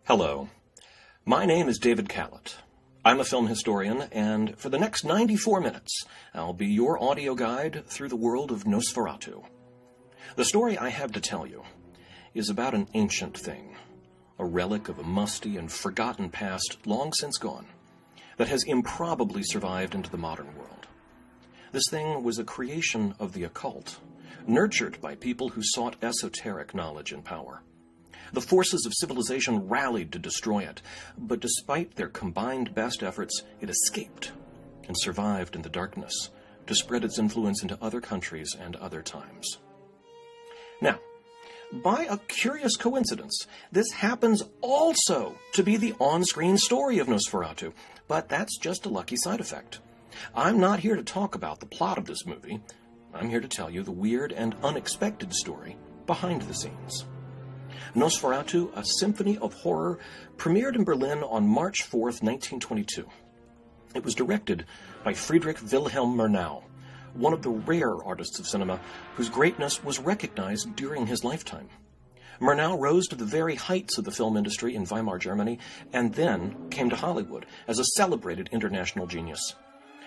Hello, my name is David Callett. I'm a film historian, and for the next 94 minutes, I'll be your audio guide through the world of Nosferatu. The story I have to tell you is about an ancient thing, a relic of a musty and forgotten past long since gone, that has improbably survived into the modern world. This thing was a creation of the occult, nurtured by people who sought esoteric knowledge and power. The forces of civilization rallied to destroy it, but despite their combined best efforts, it escaped and survived in the darkness to spread its influence into other countries and other times. Now, by a curious coincidence, this happens also to be the on-screen story of Nosferatu, but that's just a lucky side effect. I'm not here to talk about the plot of this movie. I'm here to tell you the weird and unexpected story behind the scenes. Nosferatu, a Symphony of Horror, premiered in Berlin on March 4th, 1922. It was directed by Friedrich Wilhelm Murnau, one of the rare artists of cinema whose greatness was recognized during his lifetime. Murnau rose to the very heights of the film industry in Weimar, Germany, and then came to Hollywood as a celebrated international genius.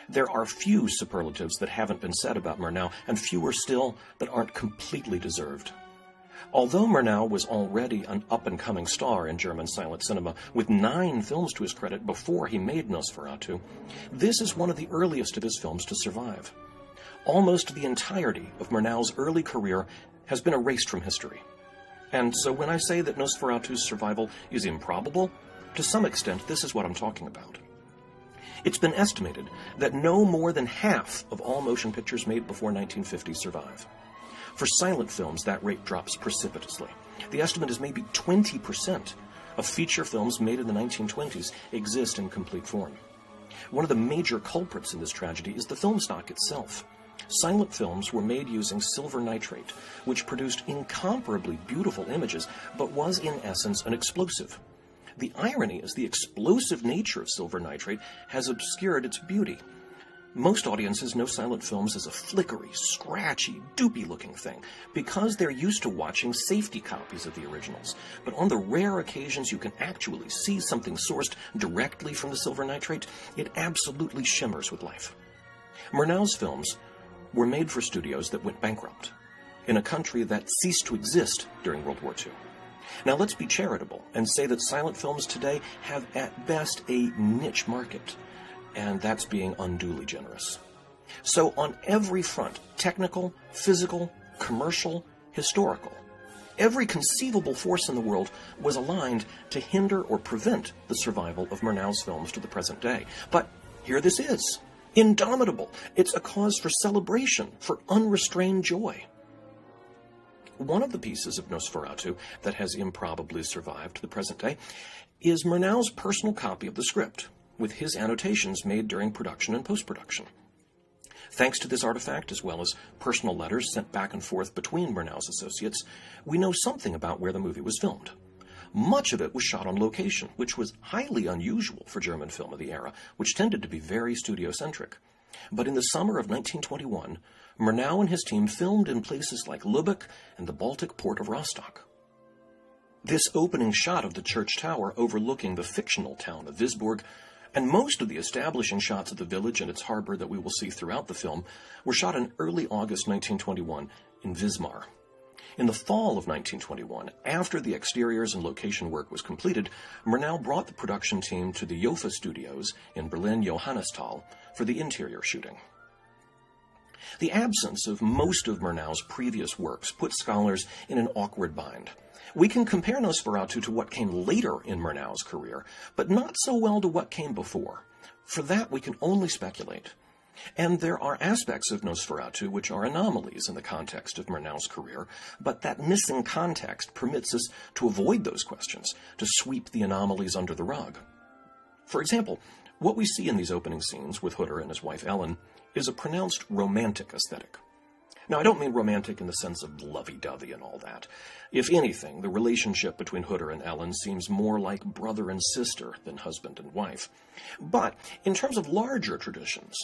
There are few superlatives that haven't been said about Murnau, and fewer still that aren't completely deserved. Although Murnau was already an up-and-coming star in German silent cinema, with 9 films to his credit before he made Nosferatu, this is one of the earliest of his films to survive. Almost the entirety of Murnau's early career has been erased from history. And so when I say that Nosferatu's survival is improbable, to some extent this is what I'm talking about. It's been estimated that no more than half of all motion pictures made before 1950 survive. For silent films, that rate drops precipitously. The estimate is maybe 20% of feature films made in the 1920s exist in complete form. One of the major culprits in this tragedy is the film stock itself. Silent films were made using silver nitrate, which produced incomparably beautiful images, but was in essence an explosive. The irony is the explosive nature of silver nitrate has obscured its beauty. Most audiences know silent films as a flickery, scratchy, doopy-looking thing because they're used to watching safety copies of the originals. But on the rare occasions you can actually see something sourced directly from the silver nitrate, it absolutely shimmers with life. Murnau's films were made for studios that went bankrupt in a country that ceased to exist during World War II. Now let's be charitable and say that silent films today have at best a niche market, and that's being unduly generous. So on every front, technical, physical, commercial, historical, every conceivable force in the world was aligned to hinder or prevent the survival of Murnau's films to the present day. But here this is, indomitable. It's a cause for celebration, for unrestrained joy. One of the pieces of Nosferatu that has improbably survived to the present day is Murnau's personal copy of the script, with his annotations made during production and post-production. Thanks to this artifact, as well as personal letters sent back and forth between Murnau's associates, we know something about where the movie was filmed. Much of it was shot on location, which was highly unusual for German film of the era, which tended to be very studio-centric. But in the summer of 1921, Murnau and his team filmed in places like Lübeck and the Baltic port of Rostock. This opening shot of the church tower overlooking the fictional town of Visborg, and most of the establishing shots of the village and its harbor that we will see throughout the film, were shot in early August 1921 in Wismar. In the fall of 1921, after the exteriors and location work was completed, Murnau brought the production team to the Jofa studios in Berlin-Johannisthal for the interior shooting. The absence of most of Murnau's previous works put scholars in an awkward bind. We can compare Nosferatu to what came later in Murnau's career, but not so well to what came before. For that, we can only speculate. And there are aspects of Nosferatu which are anomalies in the context of Murnau's career, but that missing context permits us to avoid those questions, to sweep the anomalies under the rug. For example, what we see in these opening scenes with Hutter and his wife Ellen is a pronounced romantic aesthetic. Now, I don't mean romantic in the sense of lovey-dovey and all that. If anything, the relationship between Hutter and Ellen seems more like brother and sister than husband and wife. But in terms of larger traditions,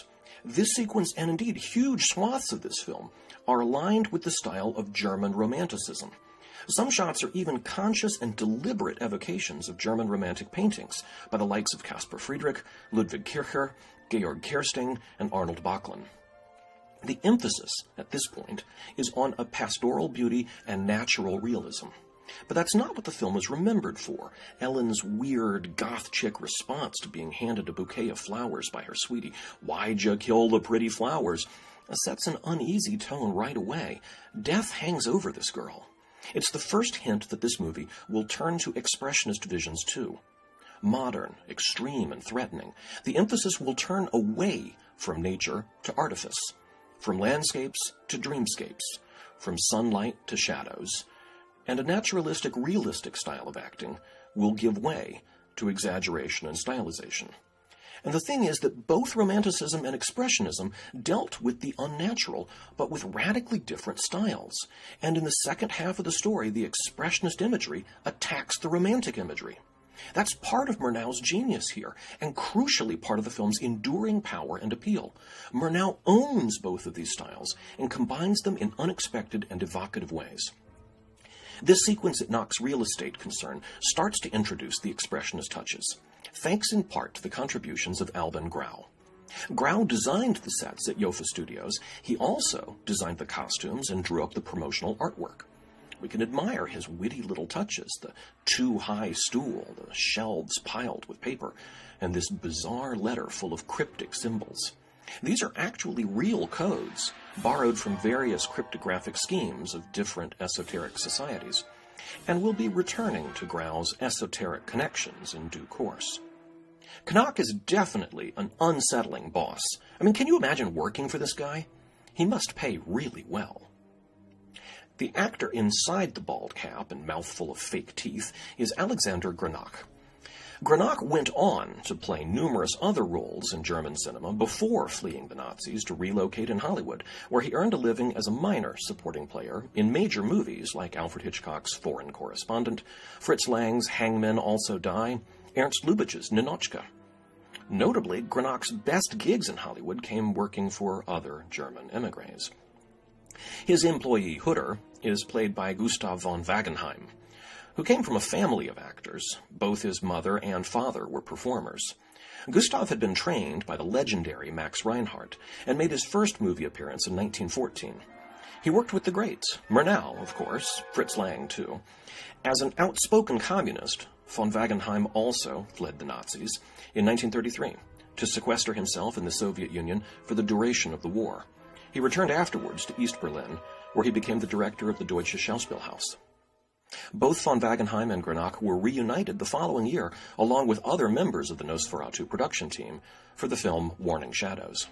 this sequence, and indeed huge swaths of this film, are aligned with the style of German Romanticism. Some shots are even conscious and deliberate evocations of German Romantic paintings by the likes of Caspar Friedrich, Ludwig Kircher, Georg Kersting, and Arnold Böcklin. The emphasis, at this point, is on a pastoral beauty and natural realism. But that's not what the film is remembered for. Ellen's weird, goth chick response to being handed a bouquet of flowers by her sweetie, "Why'd you kill the pretty flowers?" sets an uneasy tone right away. Death hangs over this girl. It's the first hint that this movie will turn to expressionist visions too. Modern, extreme, and threatening, the emphasis will turn away from nature to artifice, from landscapes to dreamscapes, from sunlight to shadows, and a naturalistic, realistic style of acting will give way to exaggeration and stylization. And the thing is that both Romanticism and Expressionism dealt with the unnatural, but with radically different styles. And in the second half of the story, the Expressionist imagery attacks the Romantic imagery. That's part of Murnau's genius here, and crucially part of the film's enduring power and appeal. Murnau owns both of these styles and combines them in unexpected and evocative ways. This sequence at Knock's real estate concern starts to introduce the Expressionist touches, thanks in part to the contributions of Albin Grau. Grau designed the sets at Yofa Studios. He also designed the costumes and drew up the promotional artwork. We can admire his witty little touches, the too-high stool, the shelves piled with paper, and this bizarre letter full of cryptic symbols. These are actually real codes, borrowed from various cryptographic schemes of different esoteric societies, and we'll be returning to Grau's esoteric connections in due course. Knock is definitely an unsettling boss. I mean, can you imagine working for this guy? He must pay really well. The actor inside the bald cap and mouthful of fake teeth is Alexander Granach. Granach went on to play numerous other roles in German cinema before fleeing the Nazis to relocate in Hollywood, where he earned a living as a minor supporting player in major movies like Alfred Hitchcock's Foreign Correspondent, Fritz Lang's Hangmen Also Die, Ernst Lubitsch's Ninotchka. Notably, Granach's best gigs in Hollywood came working for other German émigrés. His employee Hutter is played by Gustav von Wagenheim, who came from a family of actors. Both his mother and father were performers. Gustav had been trained by the legendary Max Reinhardt and made his first movie appearance in 1914. He worked with the greats, Murnau, of course, Fritz Lang, too. As an outspoken communist, von Wagenheim also fled the Nazis in 1933 to sequester himself in the Soviet Union for the duration of the war. He returned afterwards to East Berlin, where he became the director of the Deutsche Schauspielhaus. Both von Wagenheim and Granach were reunited the following year, along with other members of the Nosferatu production team, for the film Warning Shadows.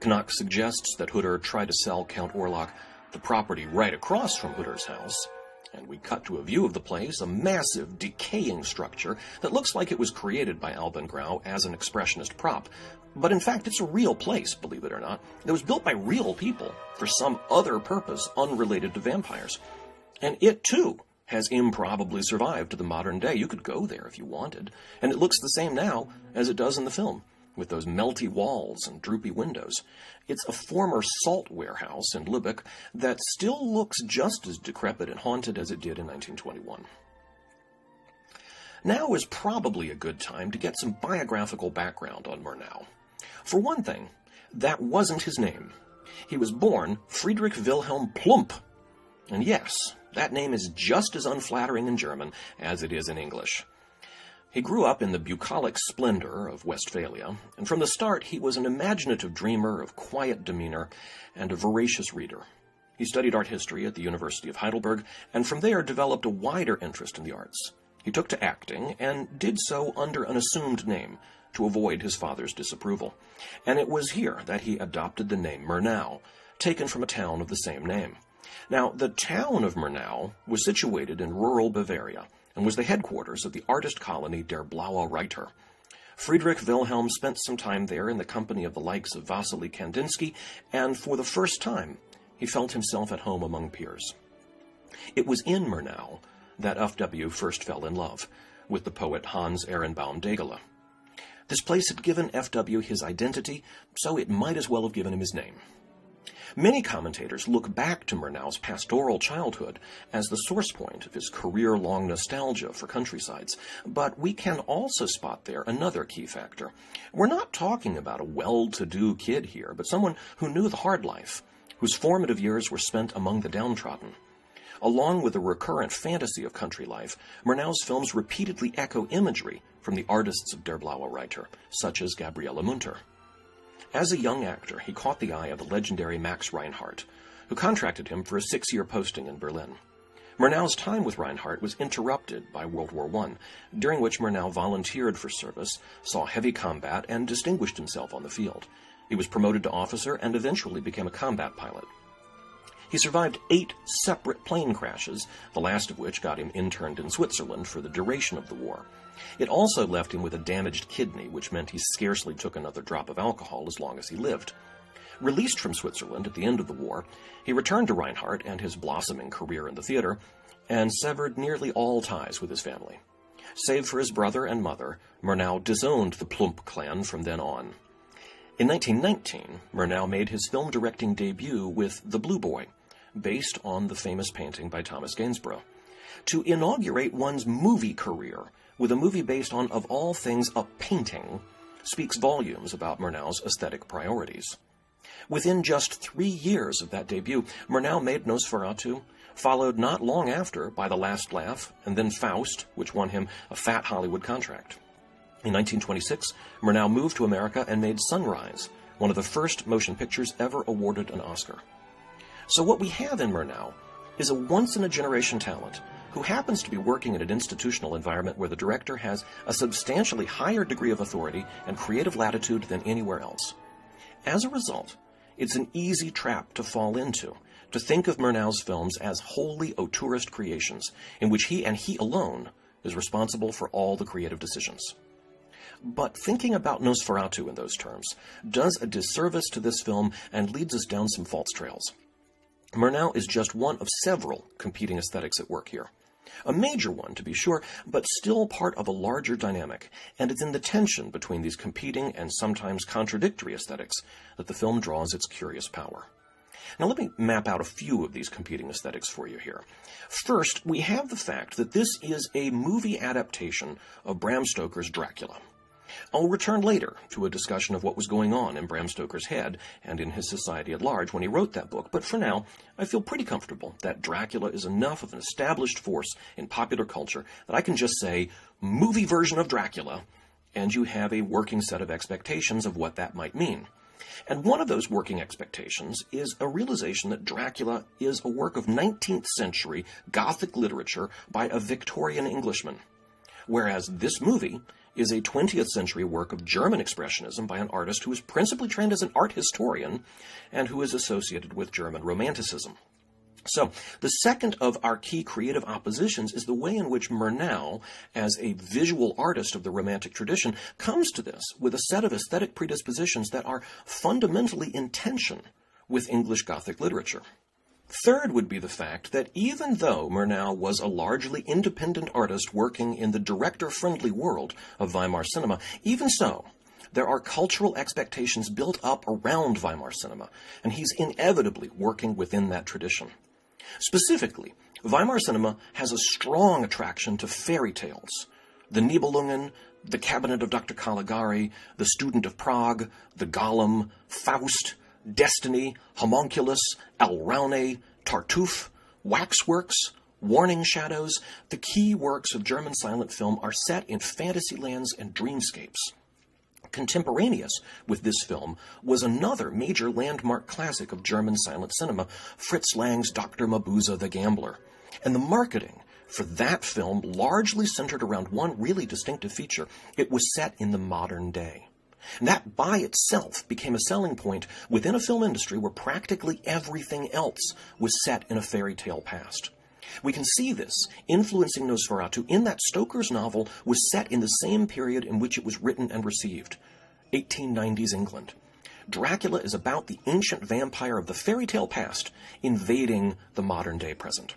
Knock suggests that Hutter tried to sell Count Orlok the property right across from Hutter's house, and we cut to a view of the place, a massive, decaying structure that looks like it was created by Albin Grau as an expressionist prop. But in fact, it's a real place, believe it or not. It was built by real people for some other purpose unrelated to vampires. And it, too, has improbably survived to the modern day. You could go there if you wanted, and it looks the same now as it does in the film, with those melty walls and droopy windows. It's a former salt warehouse in Lübeck that still looks just as decrepit and haunted as it did in 1921. Now is probably a good time to get some biographical background on Murnau. For one thing, that wasn't his name. He was born Friedrich Wilhelm Plump. And yes, that name is just as unflattering in German as it is in English. He grew up in the bucolic splendor of Westphalia, and from the start he was an imaginative dreamer of quiet demeanor and a voracious reader. He studied art history at the University of Heidelberg, and from there developed a wider interest in the arts. He took to acting, and did so under an assumed name, to avoid his father's disapproval. And it was here that he adopted the name Murnau, taken from a town of the same name. Now, the town of Murnau was situated in rural Bavaria, and was the headquarters of the artist colony Der Blaue Reiter. Friedrich Wilhelm spent some time there in the company of the likes of Wassily Kandinsky, and for the first time, he felt himself at home among peers. It was in Murnau that F.W. first fell in love, with the poet Hans Ehrenbaum Degele. This place had given F.W. his identity, so it might as well have given him his name. Many commentators look back to Murnau's pastoral childhood as the source point of his career-long nostalgia for countrysides, but we can also spot there another key factor. We're not talking about a well-to-do kid here, but someone who knew the hard life, whose formative years were spent among the downtrodden. Along with the recurrent fantasy of country life, Murnau's films repeatedly echo imagery from the artists of Der Blaue Reiter, such as Gabriele Munter. As a young actor, he caught the eye of the legendary Max Reinhardt, who contracted him for a 6-year posting in Berlin. Murnau's time with Reinhardt was interrupted by World War I, during which Murnau volunteered for service, saw heavy combat, and distinguished himself on the field. He was promoted to officer and eventually became a combat pilot. He survived 8 separate plane crashes, the last of which got him interned in Switzerland for the duration of the war. It also left him with a damaged kidney, which meant he scarcely took another drop of alcohol as long as he lived. Released from Switzerland at the end of the war, he returned to Reinhardt and his blossoming career in the theater, and severed nearly all ties with his family. Save for his brother and mother, Murnau disowned the Plump clan from then on. In 1919, Murnau made his film-directing debut with The Blue Boy, based on the famous painting by Thomas Gainsborough. To inaugurate one's movie career with a movie based on, of all things, a painting, speaks volumes about Murnau's aesthetic priorities. Within just 3 years of that debut, Murnau made Nosferatu, followed not long after by The Last Laugh, and then Faust, which won him a fat Hollywood contract. In 1926, Murnau moved to America and made Sunrise, one of the first motion pictures ever awarded an Oscar. So what we have in Murnau is a once-in-a-generation talent who happens to be working in an institutional environment where the director has a substantially higher degree of authority and creative latitude than anywhere else. As a result, it's an easy trap to fall into, to think of Murnau's films as wholly auteurist creations, in which he and he alone is responsible for all the creative decisions. But thinking about Nosferatu in those terms does a disservice to this film and leads us down some false trails. Murnau is just one of several competing aesthetics at work here. A major one, to be sure, but still part of a larger dynamic, and it's in the tension between these competing and sometimes contradictory aesthetics that the film draws its curious power. Now let me map out a few of these competing aesthetics for you here. First, we have the fact that this is a movie adaptation of Bram Stoker's Dracula. I'll return later to a discussion of what was going on in Bram Stoker's head and in his society at large when he wrote that book, but for now, I feel pretty comfortable that Dracula is enough of an established force in popular culture that I can just say, movie version of Dracula, and you have a working set of expectations of what that might mean. And one of those working expectations is a realization that Dracula is a work of 19th century Gothic literature by a Victorian Englishman, whereas this movie is a 20th century work of German expressionism by an artist who is principally trained as an art historian and who is associated with German Romanticism. So, the second of our key creative oppositions is the way in which Murnau, as a visual artist of the Romantic tradition, comes to this with a set of aesthetic predispositions that are fundamentally in tension with English Gothic literature. Third would be the fact that even though Murnau was a largely independent artist working in the director-friendly world of Weimar cinema, even so, there are cultural expectations built up around Weimar cinema, and he's inevitably working within that tradition. Specifically, Weimar cinema has a strong attraction to fairy tales. The Nibelungen, the Cabinet of Dr. Caligari, The Student of Prague, The Golem, Faust, Destiny, Homunculus, Alraune, Tartuffe, Waxworks, Warning Shadows. The key works of German silent film are set in fantasy lands and dreamscapes. Contemporaneous with this film was another major landmark classic of German silent cinema, Fritz Lang's Dr. Mabuse the Gambler. And the marketing for that film largely centered around one really distinctive feature. It was set in the modern day. And that by itself became a selling point within a film industry where practically everything else was set in a fairy tale past. We can see this influencing Nosferatu in that Stoker's novel was set in the same period in which it was written and received, 1890s England. Dracula is about the ancient vampire of the fairy tale past invading the modern day present.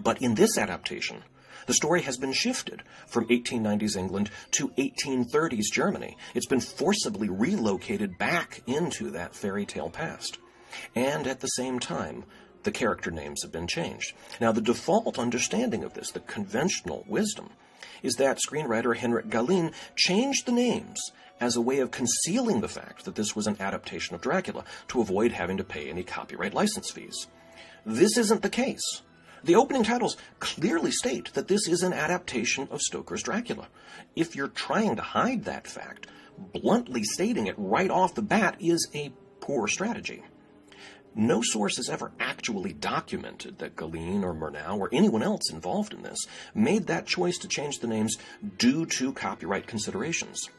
But in this adaptation, The story has been shifted from 1890s England to 1830s Germany. It's been forcibly relocated back into that fairy tale past. And at the same time, the character names have been changed. Now, the default understanding of this, the conventional wisdom, is that screenwriter Henrik Galeen changed the names as a way of concealing the fact that this was an adaptation of Dracula to avoid having to pay any copyright license fees. This isn't the case. The opening titles clearly state that this is an adaptation of Stoker's Dracula. If you're trying to hide that fact, bluntly stating it right off the bat is a poor strategy. No source has ever actually documented that Galeen or Murnau or anyone else involved in this made that choice to change the names due to copyright considerations.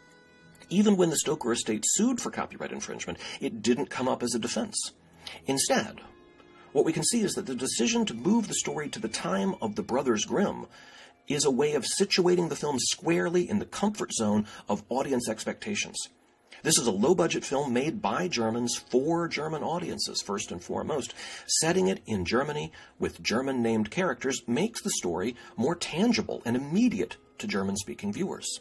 Even when the Stoker estate sued for copyright infringement, it didn't come up as a defense. Instead, what we can see is that the decision to move the story to the time of the Brothers Grimm is a way of situating the film squarely in the comfort zone of audience expectations. This is a low-budget film made by Germans for German audiences, first and foremost. Setting it in Germany with German-named characters makes the story more tangible and immediate to German-speaking viewers.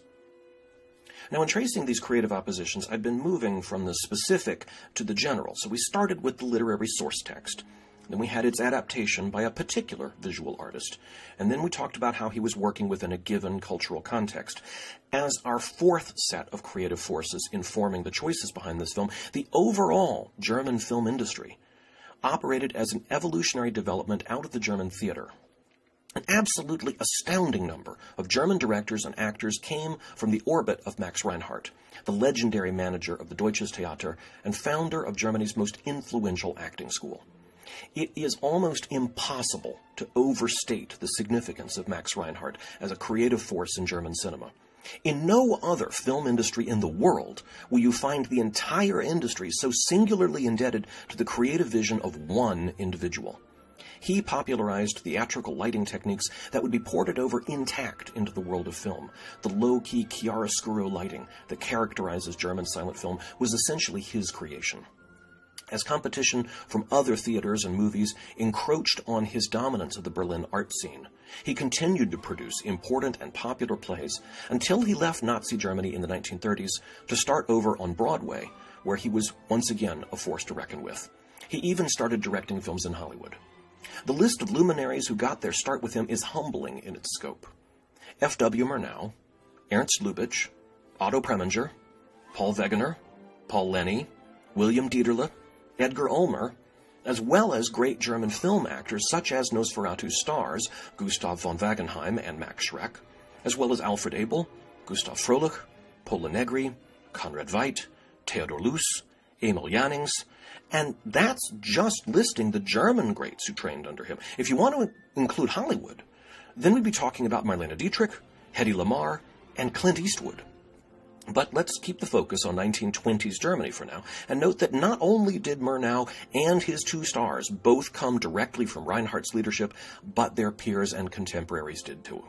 Now, in tracing these creative oppositions, I've been moving from the specific to the general. So we started with the literary source text. Then we had its adaptation by a particular visual artist. And then we talked about how he was working within a given cultural context. As our fourth set of creative forces informing the choices behind this film, the overall German film industry operated as an evolutionary development out of the German theater. An absolutely astounding number of German directors and actors came from the orbit of Max Reinhardt, the legendary manager of the Deutsches Theater and founder of Germany's most influential acting school. It is almost impossible to overstate the significance of Max Reinhardt as a creative force in German cinema. In no other film industry in the world will you find the entire industry so singularly indebted to the creative vision of one individual. He popularized theatrical lighting techniques that would be ported over intact into the world of film. The low-key chiaroscuro lighting that characterizes German silent film was essentially his creation. As competition from other theaters and movies encroached on his dominance of the Berlin art scene, he continued to produce important and popular plays until he left Nazi Germany in the 1930s to start over on Broadway, where he was once again a force to reckon with. He even started directing films in Hollywood. The list of luminaries who got their start with him is humbling in its scope. F.W. Murnau, Ernst Lubitsch, Otto Preminger, Paul Wegener, Paul Lenny, William Dieterle, Edgar Ulmer, as well as great German film actors such as Nosferatu's stars, Gustav von Wagenheim and Max Schreck, as well as Alfred Abel, Gustav Froelich, Pola Negri, Conrad Veidt, Theodor Loos, Emil Jannings, and that's just listing the German greats who trained under him. If you want to include Hollywood, then we'd be talking about Marlene Dietrich, Hedy Lamarr, and Clint Eastwood. But let's keep the focus on 1920s Germany for now, and note that not only did Murnau and his two stars both come directly from Reinhardt's leadership, but their peers and contemporaries did too.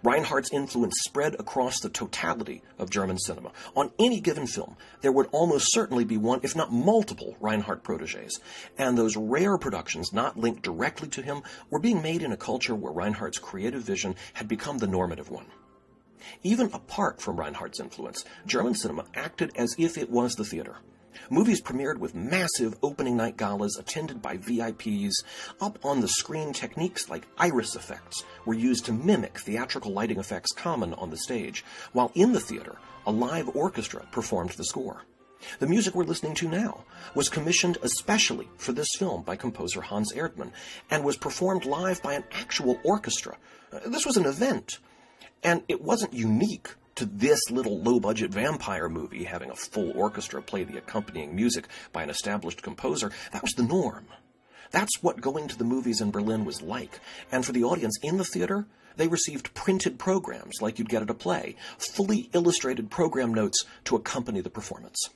Reinhardt's influence spread across the totality of German cinema. On any given film, there would almost certainly be one, if not multiple, Reinhardt protégés, and those rare productions not linked directly to him were being made in a culture where Reinhardt's creative vision had become the normative one. Even apart from Reinhardt's influence, German cinema acted as if it was the theater. Movies premiered with massive opening night galas attended by VIPs. Up on the screen, techniques like iris effects were used to mimic theatrical lighting effects common on the stage, while in the theater, a live orchestra performed the score. The music we're listening to now was commissioned especially for this film by composer Hans Erdmann and was performed live by an actual orchestra. This was an event, and it wasn't unique to this little low-budget vampire movie having a full orchestra play the accompanying music by an established composer. That was the norm. That's what going to the movies in Berlin was like. And for the audience in the theater, they received printed programs like you'd get at a play, fully illustrated program notes to accompany the performance.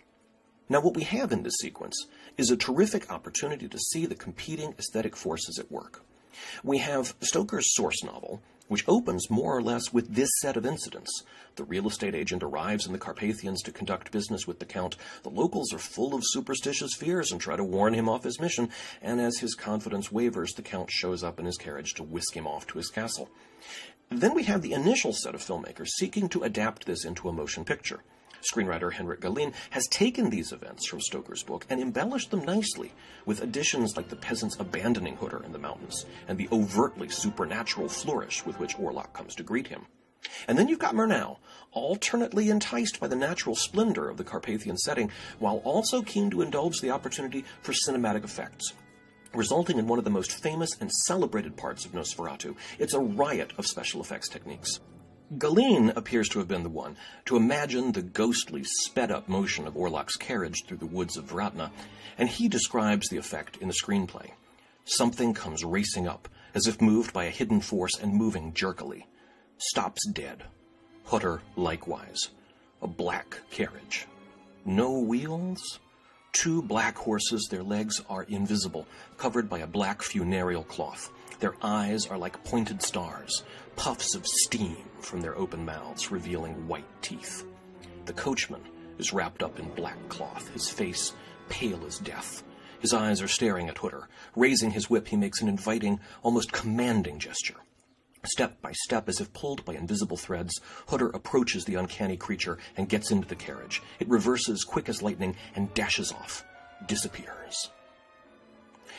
Now, what we have in this sequence is a terrific opportunity to see the competing aesthetic forces at work. We have Stoker's source novel, which opens more or less with this set of incidents. The real estate agent arrives in the Carpathians to conduct business with the Count. The locals are full of superstitious fears and try to warn him off his mission, and as his confidence wavers, the Count shows up in his carriage to whisk him off to his castle. Then we have the initial set of filmmakers seeking to adapt this into a motion picture. Screenwriter Henrik Galeen has taken these events from Stoker's book and embellished them nicely with additions like the peasants abandoning Hutter in the mountains and the overtly supernatural flourish with which Orlok comes to greet him. And then you've got Murnau, alternately enticed by the natural splendor of the Carpathian setting, while also keen to indulge the opportunity for cinematic effects, resulting in one of the most famous and celebrated parts of Nosferatu. It's a riot of special effects techniques. Galeen appears to have been the one to imagine the ghostly, sped-up motion of Orlok's carriage through the woods of Vratna, and he describes the effect in the screenplay. Something comes racing up, as if moved by a hidden force and moving jerkily. Stops dead. Hutter likewise. A black carriage. No wheels? 2 black horses, their legs are invisible, covered by a black funereal cloth. Their eyes are like pointed stars, puffs of steam from their open mouths revealing white teeth. The coachman is wrapped up in black cloth, his face pale as death. His eyes are staring at Hutter. Raising his whip, he makes an inviting, almost commanding gesture. Step by step, as if pulled by invisible threads, Hutter approaches the uncanny creature and gets into the carriage. It reverses quick as lightning and dashes off, disappears.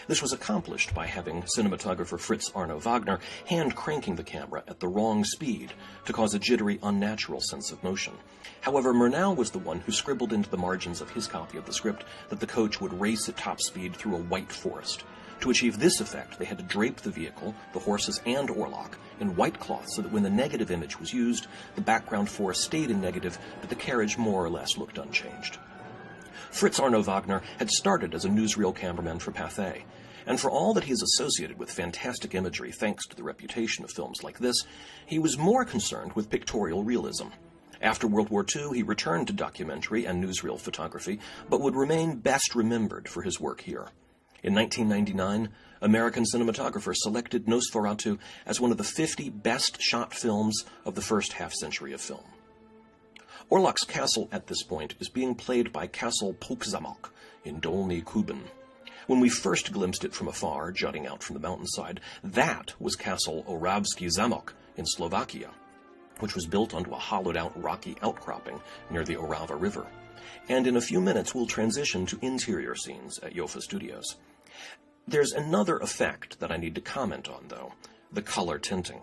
This was accomplished by having cinematographer Fritz Arno Wagner hand-cranking the camera at the wrong speed to cause a jittery, unnatural sense of motion. However, Murnau was the one who scribbled into the margins of his copy of the script that the coach would race at top speed through a white forest. To achieve this effect, they had to drape the vehicle, the horses, and Orlok in white cloth so that when the negative image was used, the background forest stayed in negative, but the carriage more or less looked unchanged. Fritz Arno Wagner had started as a newsreel cameraman for Pathé, and for all that he is associated with fantastic imagery thanks to the reputation of films like this, he was more concerned with pictorial realism. After World War II, he returned to documentary and newsreel photography, but would remain best remembered for his work here. In 1999, American cinematographers selected Nosferatu as one of the 50 best-shot films of the first half-century of film. Orlok's castle at this point is being played by Castle Pókzamok in Dolny Kuban. When we first glimpsed it from afar, jutting out from the mountainside, that was Castle Oravsky Zamok in Slovakia, which was built onto a hollowed-out rocky outcropping near the Orava River. And in a few minutes, we'll transition to interior scenes at Jofa Studios. There's another effect that I need to comment on, though, the color tinting.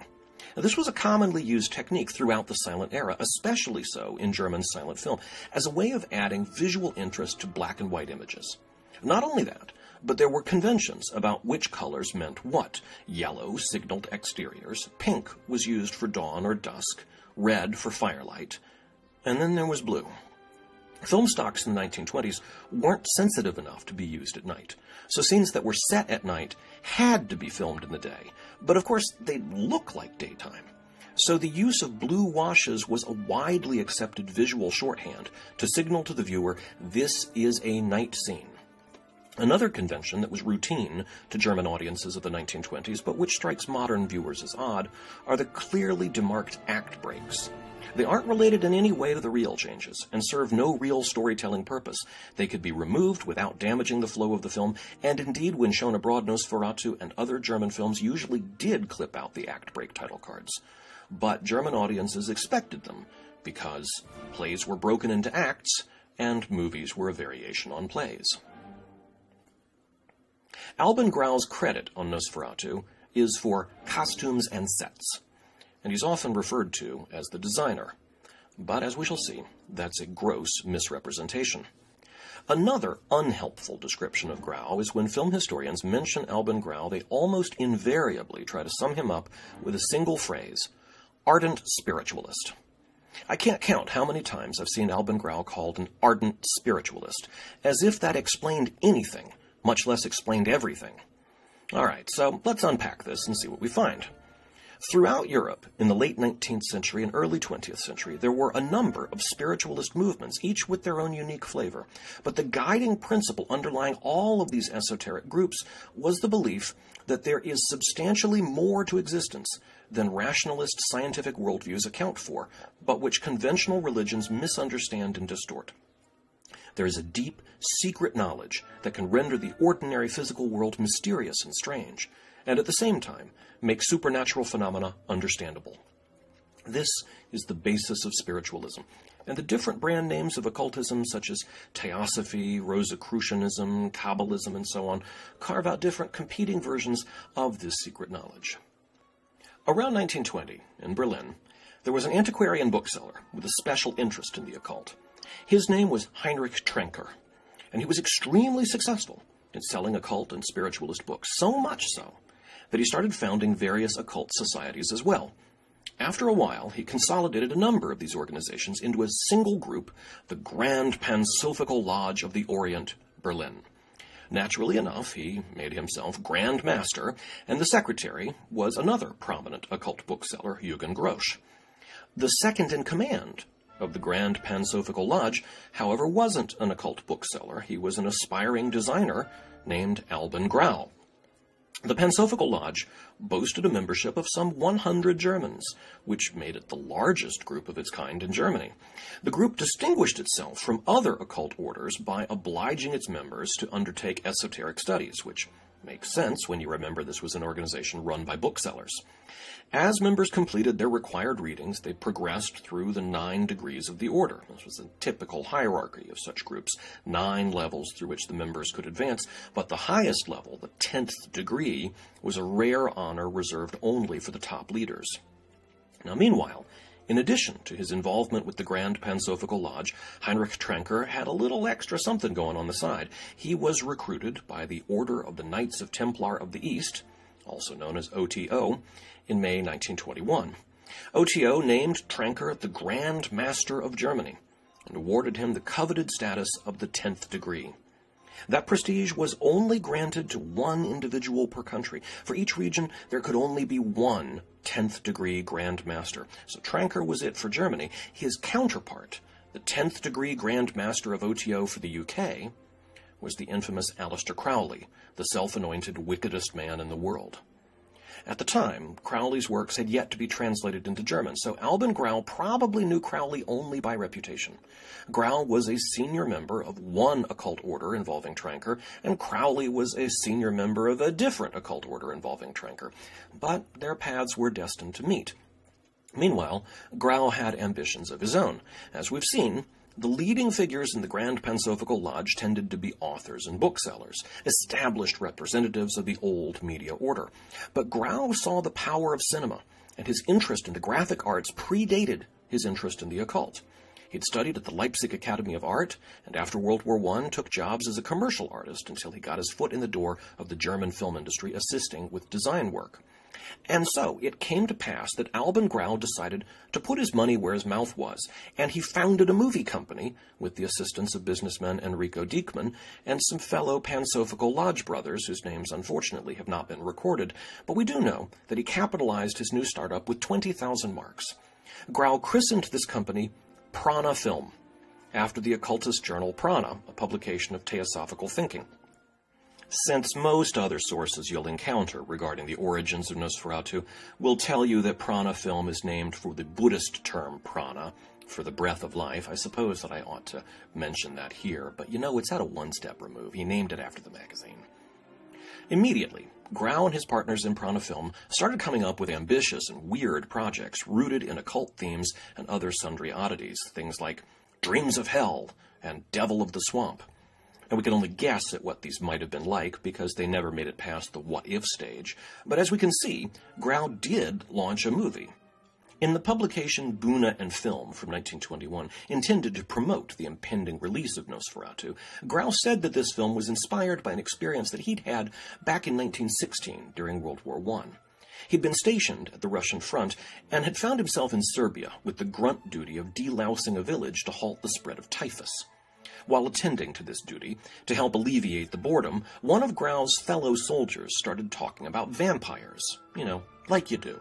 Now, this was a commonly used technique throughout the silent era, especially so in German silent film, as a way of adding visual interest to black and white images. Not only that, but there were conventions about which colors meant what. Yellow signaled exteriors, pink was used for dawn or dusk, red for firelight, and then there was blue. Film stocks in the 1920s weren't sensitive enough to be used at night, so scenes that were set at night had to be filmed in the day, but of course they'd look like daytime. So the use of blue washes was a widely accepted visual shorthand to signal to the viewer this is a night scene. Another convention that was routine to German audiences of the 1920s, but which strikes modern viewers as odd, are the clearly demarked act breaks. They aren't related in any way to the reel changes, and serve no real storytelling purpose. They could be removed without damaging the flow of the film, and indeed, when shown abroad, Nosferatu and other German films usually did clip out the act break title cards. But German audiences expected them, because plays were broken into acts, and movies were a variation on plays. Albin Grau's credit on Nosferatu is for costumes and sets, and he's often referred to as the designer. But as we shall see, that's a gross misrepresentation. Another unhelpful description of Grau is when film historians mention Albin Grau, they almost invariably try to sum him up with a single phrase, ardent spiritualist. I can't count how many times I've seen Albin Grau called an ardent spiritualist, as if that explained anything, much less explained everything. All right, so let's unpack this and see what we find. Throughout Europe, in the late 19th century and early 20th century, there were a number of spiritualist movements, each with their own unique flavor. But the guiding principle underlying all of these esoteric groups was the belief that there is substantially more to existence than rationalist scientific worldviews account for, but which conventional religions misunderstand and distort. There is a deep, secret knowledge that can render the ordinary physical world mysterious and strange, and at the same time make supernatural phenomena understandable. This is the basis of spiritualism, and the different brand names of occultism, such as Theosophy, Rosicrucianism, Kabbalism, and so on, carve out different competing versions of this secret knowledge. Around 1920, in Berlin, there was an antiquarian bookseller with a special interest in the occult. His name was Heinrich Trenker, and he was extremely successful in selling occult and spiritualist books, so much so that he started founding various occult societies as well. After a while, he consolidated a number of these organizations into a single group, the Grand Pansophical Lodge of the Orient, Berlin. Naturally enough, he made himself Grand Master, and the secretary was another prominent occult bookseller, Eugen Grosch. The second in command of the Grand Pansophical Lodge, however, wasn't an occult bookseller. He was an aspiring designer named Albin Grau. The Pansophical Lodge boasted a membership of some 100 Germans, which made it the largest group of its kind in Germany. The group distinguished itself from other occult orders by obliging its members to undertake esoteric studies, which makes sense when you remember this was an organization run by booksellers. As members completed their required readings, they progressed through the 9 degrees of the order. This was a typical hierarchy of such groups, 9 levels through which the members could advance, but the highest level, the 10th degree, was a rare honor reserved only for the top leaders. Now, meanwhile, in addition to his involvement with the Grand Pansophical Lodge, Heinrich Trenker had a little extra something going on the side. He was recruited by the Order of the Knights of Templar of the East, also known as OTO, in May 1921. OTO named Trenker the Grand Master of Germany and awarded him the coveted status of the 10th degree. That prestige was only granted to one individual per country. For each region, there could only be one 10th degree Grand Master. So Trenker was it for Germany. His counterpart, the 10th degree Grand Master of OTO for the UK, was the infamous Aleister Crowley, the self-anointed wickedest man in the world. At the time, Crowley's works had yet to be translated into German, so Albin Grau probably knew Crowley only by reputation. Grau was a senior member of one occult order involving Trenker, and Crowley was a senior member of a different occult order involving Trenker. But their paths were destined to meet. Meanwhile, Grau had ambitions of his own. As we've seen, the leading figures in the Grand Pansophical Lodge tended to be authors and booksellers, established representatives of the old media order. But Grau saw the power of cinema, and his interest in the graphic arts predated his interest in the occult. He'd studied at the Leipzig Academy of Art, and after World War I took jobs as a commercial artist until he got his foot in the door of the German film industry, assisting with design work. And so it came to pass that Albin Grau decided to put his money where his mouth was, and he founded a movie company with the assistance of businessman Enrico Diekmann and some fellow Pansophical Lodge brothers whose names unfortunately have not been recorded, but we do know that he capitalized his new startup with 20,000 marks. Grau christened this company Prana Film, after the occultist journal Prana, a publication of Theosophical thinking. Since most other sources you'll encounter regarding the origins of Nosferatu will tell you that Prana Film is named for the Buddhist term prana, for the breath of life, I suppose that I ought to mention that here, but it's at a one-step remove. He named it after the magazine. Immediately, Grau and his partners in Prana Film started coming up with ambitious and weird projects rooted in occult themes and other sundry oddities, things like Dreams of Hell and Devil of the Swamp. And we can only guess at what these might have been like because they never made it past the what-if stage. But as we can see, Grau did launch a movie. In the publication Bühne and Film from 1921, intended to promote the impending release of Nosferatu, Grau said that this film was inspired by an experience that he'd had back in 1916 during World War I. He'd been stationed at the Russian front and had found himself in Serbia with the grunt duty of delousing a village to halt the spread of typhus. While attending to this duty, to help alleviate the boredom, one of Grau's fellow soldiers started talking about vampires. Like you do.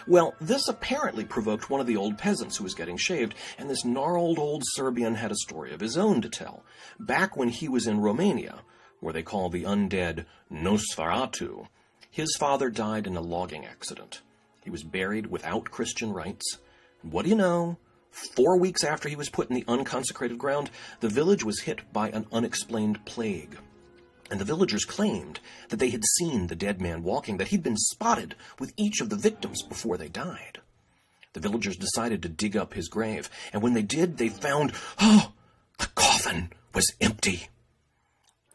Well, this apparently provoked one of the old peasants who was getting shaved, and this gnarled old Serbian had a story of his own to tell. Back when he was in Romania, where they call the undead Nosferatu, his father died in a logging accident. He was buried without Christian rites. And what do you know? 4 weeks after he was put in the unconsecrated ground, the village was hit by an unexplained plague. And the villagers claimed that they had seen the dead man walking, that he'd been spotted with each of the victims before they died. The villagers decided to dig up his grave, and when they did, they found, oh, the coffin was empty.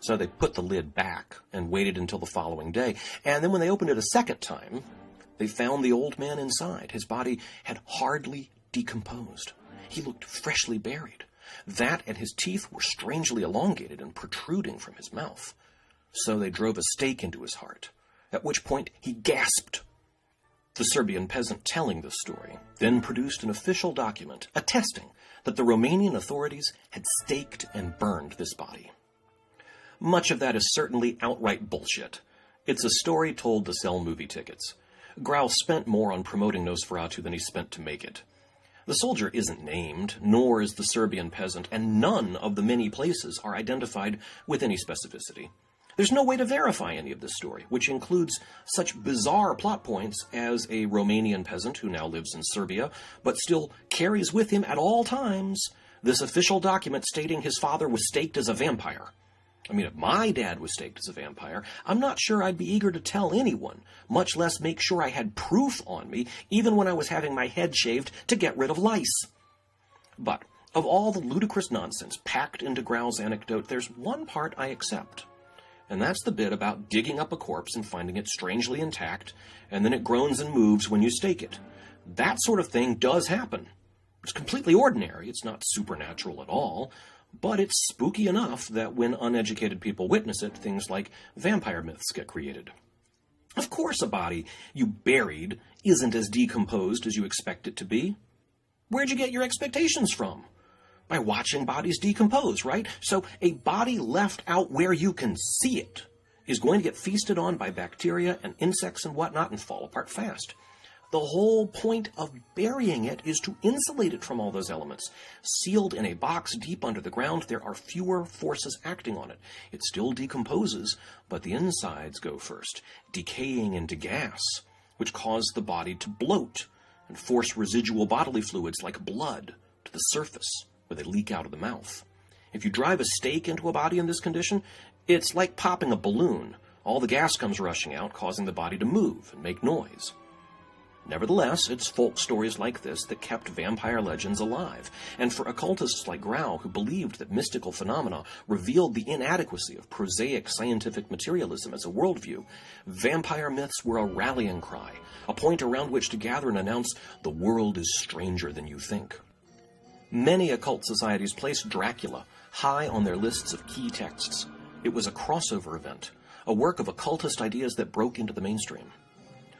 So they put the lid back and waited until the following day, and then when they opened it a second time, they found the old man inside. His body had hardly decomposed. He looked freshly buried. That and his teeth were strangely elongated and protruding from his mouth. So they drove a stake into his heart, at which point he gasped. The Serbian peasant telling this story then produced an official document attesting that the Romanian authorities had staked and burned this body. Much of that is certainly outright bullshit. It's a story told to sell movie tickets. Grau spent more on promoting Nosferatu than he spent to make it. The soldier isn't named, nor is the Serbian peasant, and none of the many places are identified with any specificity. There's no way to verify any of this story, which includes such bizarre plot points as a Romanian peasant who now lives in Serbia, but still carries with him at all times this official document stating his father was staked as a vampire. I mean, if my dad was staked as a vampire, I'm not sure I'd be eager to tell anyone, much less make sure I had proof on me, even when I was having my head shaved to get rid of lice. But of all the ludicrous nonsense packed into Grau's anecdote, there's one part I accept. And that's the bit about digging up a corpse and finding it strangely intact, and then it groans and moves when you stake it. That sort of thing does happen. It's completely ordinary. It's not supernatural at all. But it's spooky enough that when uneducated people witness it, things like vampire myths get created. Of course a body you buried isn't as decomposed as you expect it to be. Where'd you get your expectations from? By watching bodies decompose, right? So a body left out where you can see it is going to get feasted on by bacteria and insects and whatnot and fall apart fast. The whole point of burying it is to insulate it from all those elements. Sealed in a box deep under the ground, there are fewer forces acting on it. It still decomposes, but the insides go first, decaying into gas, which cause the body to bloat and force residual bodily fluids like blood to the surface, where they leak out of the mouth. If you drive a stake into a body in this condition, it's like popping a balloon. All the gas comes rushing out, causing the body to move and make noise. Nevertheless, it's folk stories like this that kept vampire legends alive, and for occultists like Grau, who believed that mystical phenomena revealed the inadequacy of prosaic scientific materialism as a worldview, vampire myths were a rallying cry, a point around which to gather and announce, the world is stranger than you think. Many occult societies placed Dracula high on their lists of key texts. It was a crossover event, a work of occultist ideas that broke into the mainstream.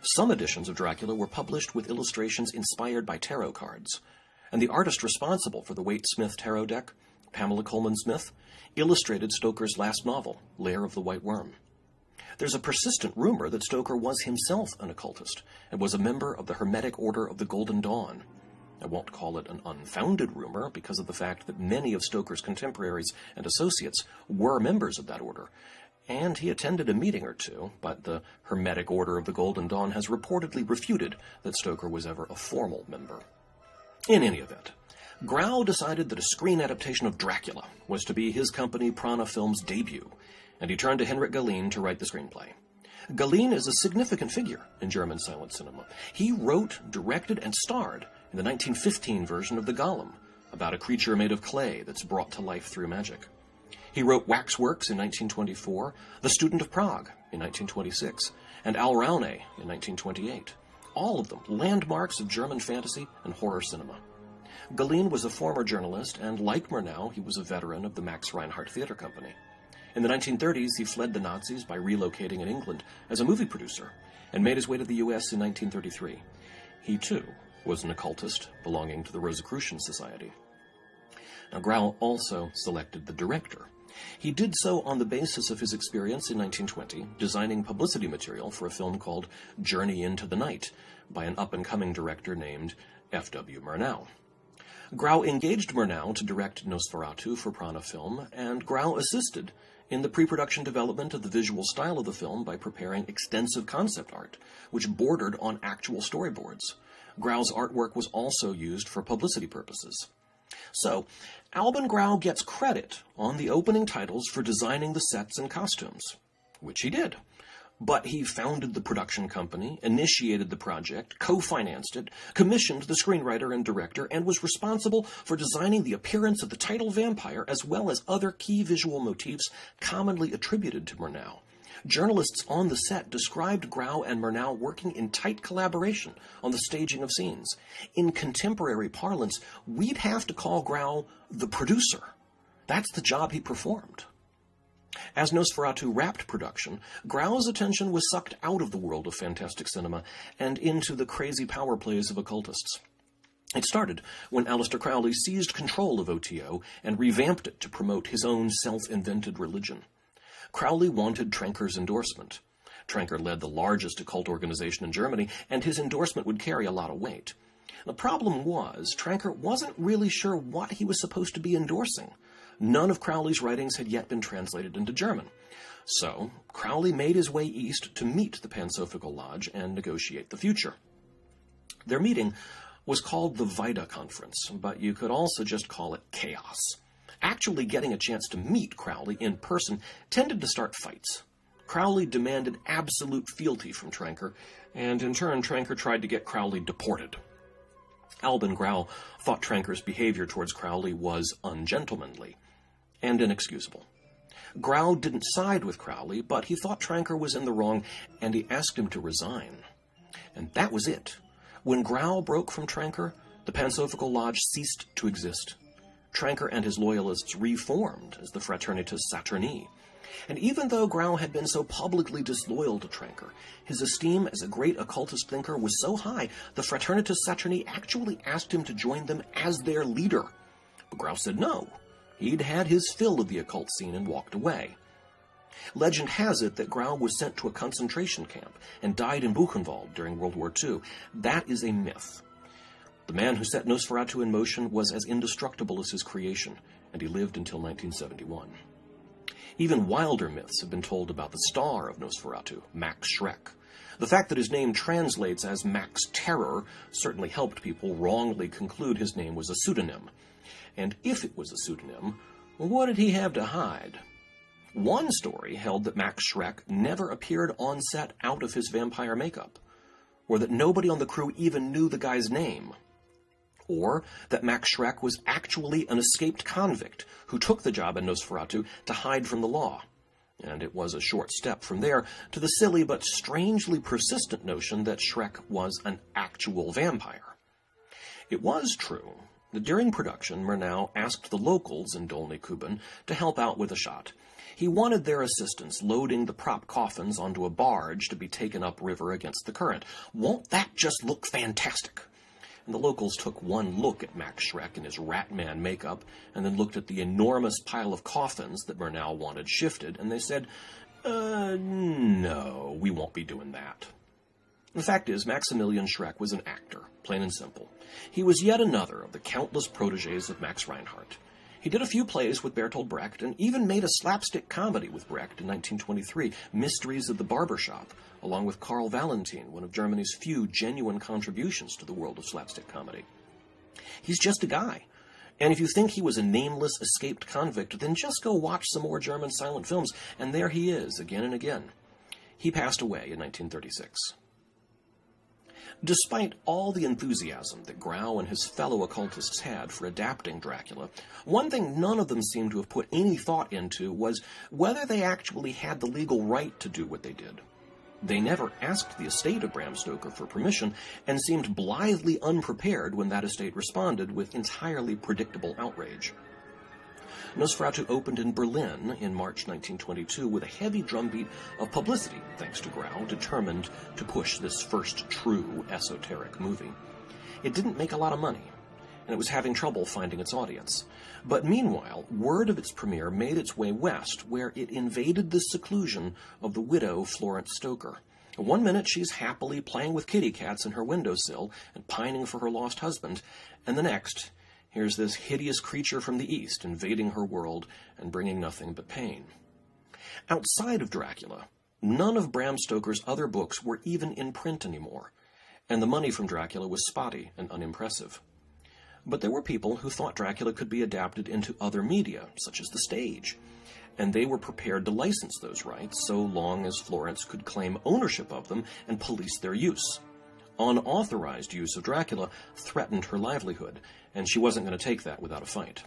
Some editions of Dracula were published with illustrations inspired by tarot cards, and the artist responsible for the Waite-Smith tarot deck, Pamela Coleman Smith, illustrated Stoker's last novel, Lair of the White Worm. There's a persistent rumor that Stoker was himself an occultist and was a member of the Hermetic Order of the Golden Dawn. I won't call it an unfounded rumor because of the fact that many of Stoker's contemporaries and associates were members of that order, and he attended a meeting or two, but the Hermetic Order of the Golden Dawn has reportedly refuted that Stoker was ever a formal member. In any event, Grau decided that a screen adaptation of Dracula was to be his company Prana Films' debut, and he turned to Henrik Galeen to write the screenplay. Galeen is a significant figure in German silent cinema. He wrote, directed, and starred in the 1915 version of The Golem, about a creature made of clay that's brought to life through magic. He wrote Waxworks in 1924, The Student of Prague in 1926, and Alraune in 1928. All of them landmarks of German fantasy and horror cinema. Galeen was a former journalist, and like Murnau, he was a veteran of the Max Reinhardt Theater Company. In the 1930s, he fled the Nazis by relocating in England as a movie producer, and made his way to the U.S. in 1933. He, too, was an occultist belonging to the Rosicrucian Society. Now, Grau also selected the director. He did so on the basis of his experience in 1920 designing publicity material for a film called Journey into the Night by an up-and-coming director named F.W. Murnau. Grau engaged Murnau to direct Nosferatu for Prana Film, and Grau assisted in the pre-production development of the visual style of the film by preparing extensive concept art, which bordered on actual storyboards. Grau's artwork was also used for publicity purposes. So, Alban Grau gets credit on the opening titles for designing the sets and costumes, which he did. But he founded the production company, initiated the project, co-financed it, commissioned the screenwriter and director, and was responsible for designing the appearance of the title vampire as well as other key visual motifs commonly attributed to Murnau. Journalists on the set described Grau and Murnau working in tight collaboration on the staging of scenes. In contemporary parlance, we'd have to call Grau the producer. That's the job he performed. As Nosferatu wrapped production, Grau's attention was sucked out of the world of fantastic cinema and into the crazy power plays of occultists. It started when Aleister Crowley seized control of OTO and revamped it to promote his own self-invented religion. Crowley wanted Trenker's endorsement. Trenker led the largest occult organization in Germany, and his endorsement would carry a lot of weight. The problem was, Trenker wasn't really sure what he was supposed to be endorsing. None of Crowley's writings had yet been translated into German. So, Crowley made his way east to meet the Pansophical Lodge and negotiate the future. Their meeting was called the Vida Conference, but you could also just call it chaos. Actually getting a chance to meet Crowley in person tended to start fights. Crowley demanded absolute fealty from Trenker, and in turn Trenker tried to get Crowley deported. Albin Grau thought Trenker's behavior towards Crowley was ungentlemanly and inexcusable. Grau didn't side with Crowley, but he thought Trenker was in the wrong, and he asked him to resign. And that was it. When Grau broke from Trenker, the Pansophical Lodge ceased to exist. Trenker and his loyalists reformed as the Fraternitas Saturni. And even though Grau had been so publicly disloyal to Trenker, his esteem as a great occultist thinker was so high, the Fraternitas Saturni actually asked him to join them as their leader. But Grau said no. He'd had his fill of the occult scene and walked away. Legend has it that Grau was sent to a concentration camp and died in Buchenwald during World War II. That is a myth. The man who set Nosferatu in motion was as indestructible as his creation, and he lived until 1971. Even wilder myths have been told about the star of Nosferatu, Max Schreck. The fact that his name translates as Max Terror certainly helped people wrongly conclude his name was a pseudonym. And if it was a pseudonym, what did he have to hide? One story held that Max Schreck never appeared on set out of his vampire makeup, or that nobody on the crew even knew the guy's name, or that Max Schreck was actually an escaped convict who took the job in Nosferatu to hide from the law. And it was a short step from there to the silly but strangely persistent notion that Schreck was an actual vampire. It was true that during production, Murnau asked the locals in Dolny Kuban to help out with a shot. He wanted their assistance loading the prop coffins onto a barge to be taken upriver against the current. Won't that just look fantastic? And the locals took one look at Max Schreck in his Ratman makeup, and then looked at the enormous pile of coffins that Murnau wanted shifted, and they said, no, we won't be doing that. The fact is, Maximilian Schreck was an actor, plain and simple. He was yet another of the countless protégés of Max Reinhardt. He did a few plays with Bertolt Brecht, and even made a slapstick comedy with Brecht in 1923, Mysteries of the Barbershop, along with Karl Valentin, one of Germany's few genuine contributions to the world of slapstick comedy. He's just a guy. And if you think he was a nameless, escaped convict, then just go watch some more German silent films, and there he is, again and again. He passed away in 1936. Despite all the enthusiasm that Grau and his fellow occultists had for adapting Dracula, one thing none of them seemed to have put any thought into was whether they actually had the legal right to do what they did. They never asked the estate of Bram Stoker for permission, and seemed blithely unprepared when that estate responded with entirely predictable outrage. Nosferatu opened in Berlin in March 1922 with a heavy drumbeat of publicity, thanks to Grau, determined to push this first true esoteric movie. It didn't make a lot of money, and it was having trouble finding its audience. But meanwhile, word of its premiere made its way west, where it invaded the seclusion of the widow Florence Stoker. One minute she's happily playing with kitty cats in her windowsill and pining for her lost husband, and the next, here's this hideous creature from the East invading her world and bringing nothing but pain. Outside of Dracula, none of Bram Stoker's other books were even in print anymore, and the money from Dracula was spotty and unimpressive. But there were people who thought Dracula could be adapted into other media, such as the stage. and they were prepared to license those rights so long as Florence could claim ownership of them and police their use. Unauthorized use of Dracula threatened her livelihood, and she wasn't going to take that without a fight.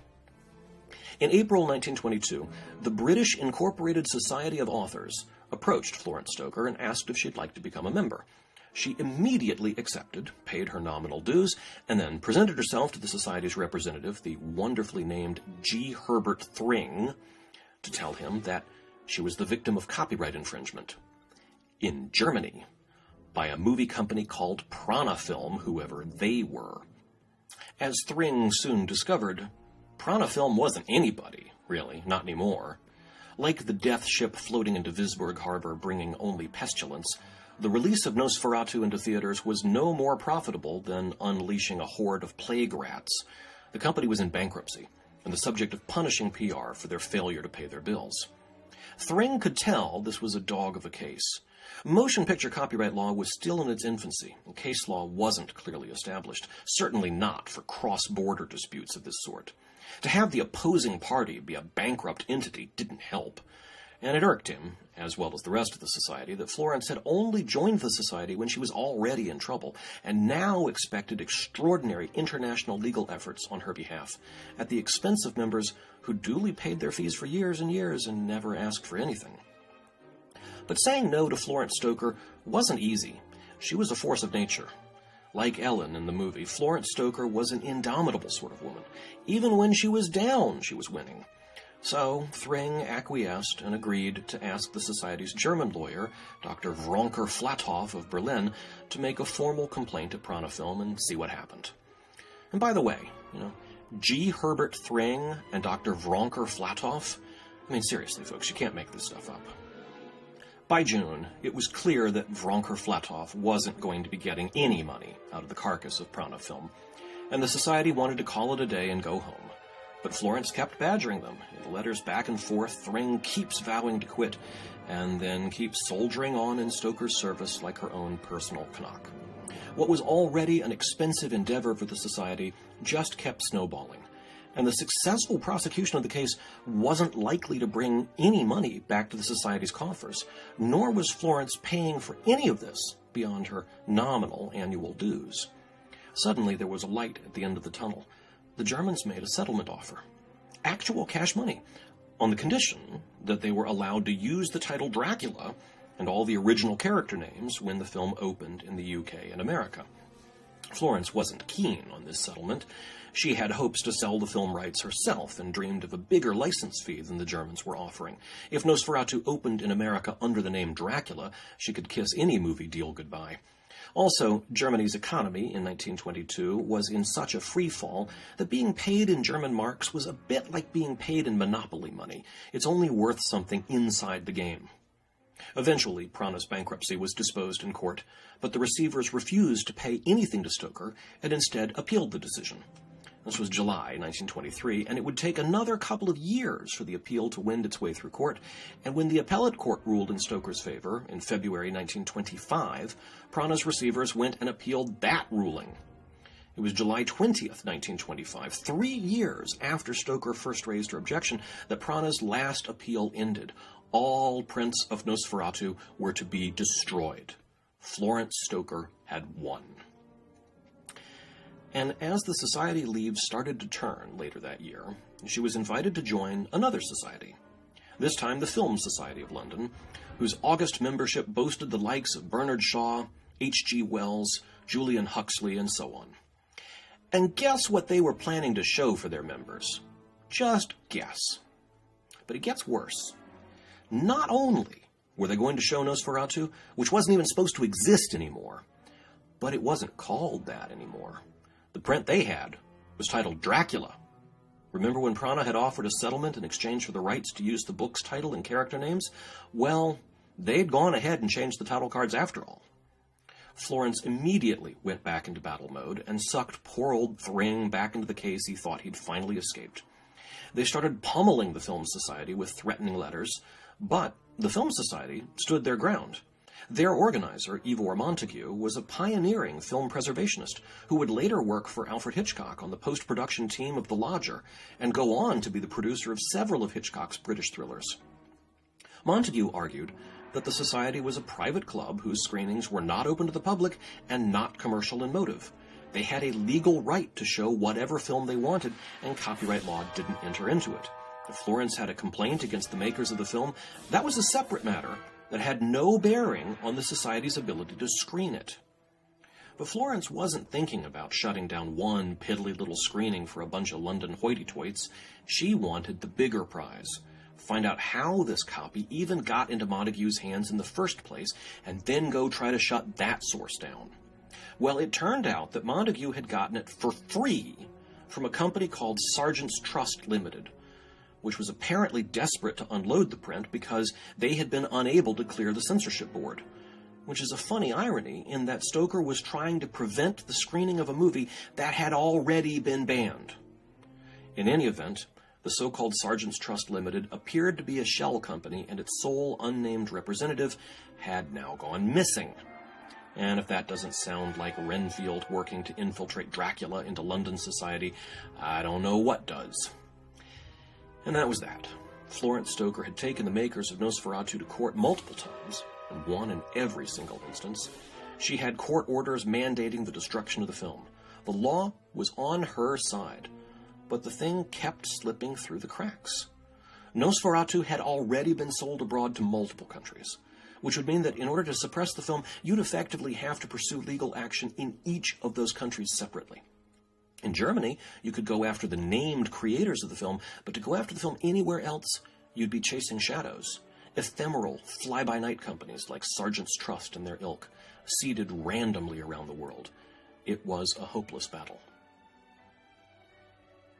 In April 1922, the British Incorporated Society of Authors approached Florence Stoker and asked if she'd like to become a member. She immediately accepted, paid her nominal dues, and then presented herself to the Society's representative, the wonderfully named G. Herbert Thring, to tell him that she was the victim of copyright infringement in Germany by a movie company called Prana Film, whoever they were. As Thring soon discovered, Prana Film wasn't anybody, really, not anymore. Like the death ship floating into Visburg Harbor bringing only pestilence, the release of Nosferatu into theaters was no more profitable than unleashing a horde of plague rats. The company was in bankruptcy, and the subject of punishing PR for their failure to pay their bills. Thring could tell this was a dog of a case. Motion picture copyright law was still in its infancy, and case law wasn't clearly established, certainly not for cross-border disputes of this sort. To have the opposing party be a bankrupt entity didn't help, and it irked him, as well as the rest of the Society, that Florence had only joined the Society when she was already in trouble, and now expected extraordinary international legal efforts on her behalf, at the expense of members who duly paid their fees for years and years and never asked for anything. But saying no to Florence Stoker wasn't easy. She was a force of nature. Like Ellen in the movie, Florence Stoker was an indomitable sort of woman. Even when she was down, she was winning. So Thring acquiesced and agreed to ask the Society's German lawyer, Dr. Wronker Flathoff of Berlin, to make a formal complaint at Prana Film and see what happened. And by the way, G. Herbert Thring and Dr. Wronker Flathoff, I mean, seriously, folks, you can't make this stuff up. By June, it was clear that Wronker Flathoff wasn't going to be getting any money out of the carcass of Prana Film, and the Society wanted to call it a day and go home. But Florence kept badgering them. In letters back and forth, Thring keeps vowing to quit, and then keeps soldiering on in Stoker's service like her own personal Canuck. What was already an expensive endeavor for the Society just kept snowballing, and the successful prosecution of the case wasn't likely to bring any money back to the Society's coffers, nor was Florence paying for any of this beyond her nominal annual dues. Suddenly there was a light at the end of the tunnel. The Germans made a settlement offer. Actual cash money, on the condition that they were allowed to use the title Dracula and all the original character names when the film opened in the UK and America. Florence wasn't keen on this settlement. She had hopes to sell the film rights herself and dreamed of a bigger license fee than the Germans were offering. If Nosferatu opened in America under the name Dracula, she could kiss any movie deal goodbye. Also, Germany's economy in 1922 was in such a free fall that being paid in German marks was a bit like being paid in Monopoly money. It's only worth something inside the game. Eventually, Prana's bankruptcy was disposed in court, but the receivers refused to pay anything to Stoker and instead appealed the decision. This was July 1923, and it would take another couple of years for the appeal to wend its way through court, and when the appellate court ruled in Stoker's favor in February 1925, Prana's receivers went and appealed that ruling. It was July 20th, 1925, 3 years after Stoker first raised her objection, that Prana's last appeal ended. All prints of Nosferatu were to be destroyed. Florence Stoker had won. And as the Society leaves started to turn later that year, she was invited to join another society, this time the Film Society of London, whose august membership boasted the likes of Bernard Shaw, H.G. Wells, Julian Huxley, and so on. And guess what they were planning to show for their members? Just guess. But it gets worse. Not only were they going to show Nosferatu, which wasn't even supposed to exist anymore, but it wasn't called that anymore. The print they had was titled Dracula. Remember when Prana had offered a settlement in exchange for the rights to use the book's title and character names? Well, they'd gone ahead and changed the title cards after all. Florence immediately went back into battle mode and sucked poor old Thring back into the case he thought he'd finally escaped. They started pummeling the Film Society with threatening letters, but the Film Society stood their ground. Their organizer, Ivor Montagu, was a pioneering film preservationist who would later work for Alfred Hitchcock on the post-production team of The Lodger and go on to be the producer of several of Hitchcock's British thrillers. Montagu argued that the Society was a private club whose screenings were not open to the public and not commercial in motive. They had a legal right to show whatever film they wanted, and copyright law didn't enter into it. If Florence had a complaint against the makers of the film, that was a separate matter that had no bearing on the Society's ability to screen it. But Florence wasn't thinking about shutting down one piddly little screening for a bunch of London hoity-toits. She wanted the bigger prize. Find out how this copy even got into Montagu's hands in the first place, and then go try to shut that source down. Well, it turned out that Montagu had gotten it for free from a company called Sargent's Trust Limited, which was apparently desperate to unload the print because they had been unable to clear the censorship board. Which is a funny irony in that Stoker was trying to prevent the screening of a movie that had already been banned. In any event, the so-called Sargent's Trust Limited appeared to be a shell company, and its sole unnamed representative had now gone missing. And if that doesn't sound like Renfield working to infiltrate Dracula into London society, I don't know what does. And that was that. Florence Stoker had taken the makers of Nosferatu to court multiple times, and won in every single instance. She had court orders mandating the destruction of the film. The law was on her side, but the thing kept slipping through the cracks. Nosferatu had already been sold abroad to multiple countries, which would mean that in order to suppress the film, you'd effectively have to pursue legal action in each of those countries separately. In Germany, you could go after the named creators of the film, but to go after the film anywhere else, you'd be chasing shadows. Ephemeral, fly-by-night companies like Sargent's Trust and their ilk, seeded randomly around the world. It was a hopeless battle.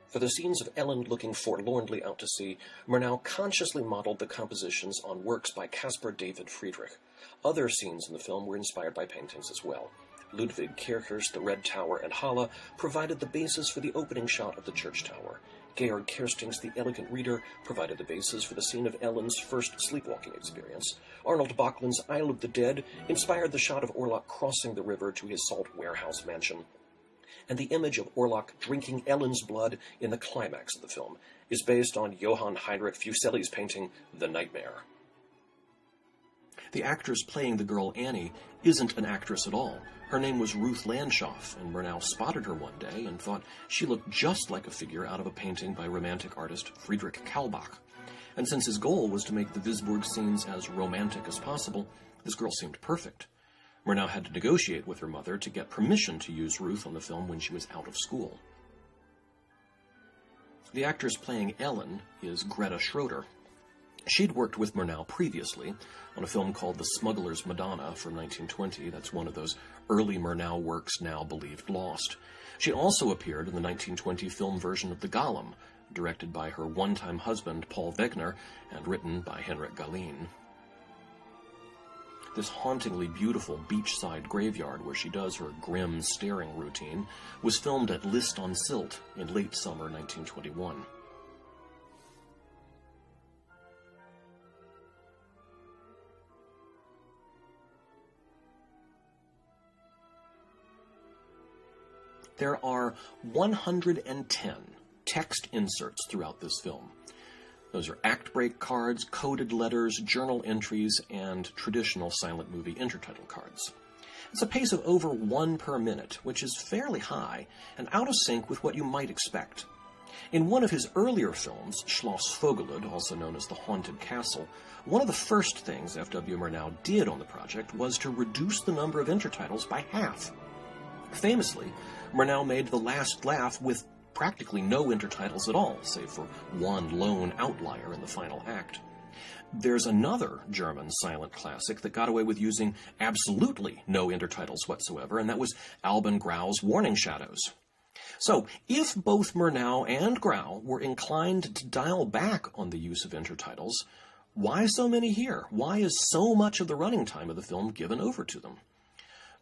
For the scenes of Ellen looking forlornly out to sea, Murnau consciously modeled the compositions on works by Caspar David Friedrich. Other scenes in the film were inspired by paintings as well. Ludwig Kircher's The Red Tower and Halle provided the basis for the opening shot of the church tower. Georg Kersting's The Elegant Reader provided the basis for the scene of Ellen's first sleepwalking experience. Arnold Böcklin's Isle of the Dead inspired the shot of Orlok crossing the river to his salt warehouse mansion. And the image of Orlok drinking Ellen's blood in the climax of the film is based on Johann Heinrich Fuseli's painting The Nightmare. The actress playing the girl Annie isn't an actress at all. Her name was Ruth Landshoff, and Murnau spotted her one day and thought she looked just like a figure out of a painting by romantic artist Friedrich Kaulbach. And since his goal was to make the Wisburg scenes as romantic as possible, this girl seemed perfect. Murnau had to negotiate with her mother to get permission to use Ruth on the film when she was out of school. The actress playing Ellen is Greta Schroeder. She'd worked with Murnau previously on a film called The Smuggler's Madonna from 1920. That's one of those early Murnau works now believed lost. She also appeared in the 1920 film version of The Golem, directed by her one-time husband Paul Wegener and written by Henrik Galeen. This hauntingly beautiful beachside graveyard where she does her grim staring routine was filmed at List on Silt in late summer 1921. There are 110 text inserts throughout this film. Those are act break cards, coded letters, journal entries, and traditional silent movie intertitle cards. It's a pace of over 1 per minute, which is fairly high and out of sync with what you might expect. In one of his earlier films, Schloss Vogelud, also known as The Haunted Castle, one of the first things F.W. Murnau did on the project was to reduce the number of intertitles by half. Famously, Murnau made The Last Laugh with practically no intertitles at all, save for one lone outlier in the final act. There's another German silent classic that got away with using absolutely no intertitles whatsoever, and that was Alban Grau's Warning Shadows. So, if both Murnau and Grau were inclined to dial back on the use of intertitles, why so many here? Why is so much of the running time of the film given over to them?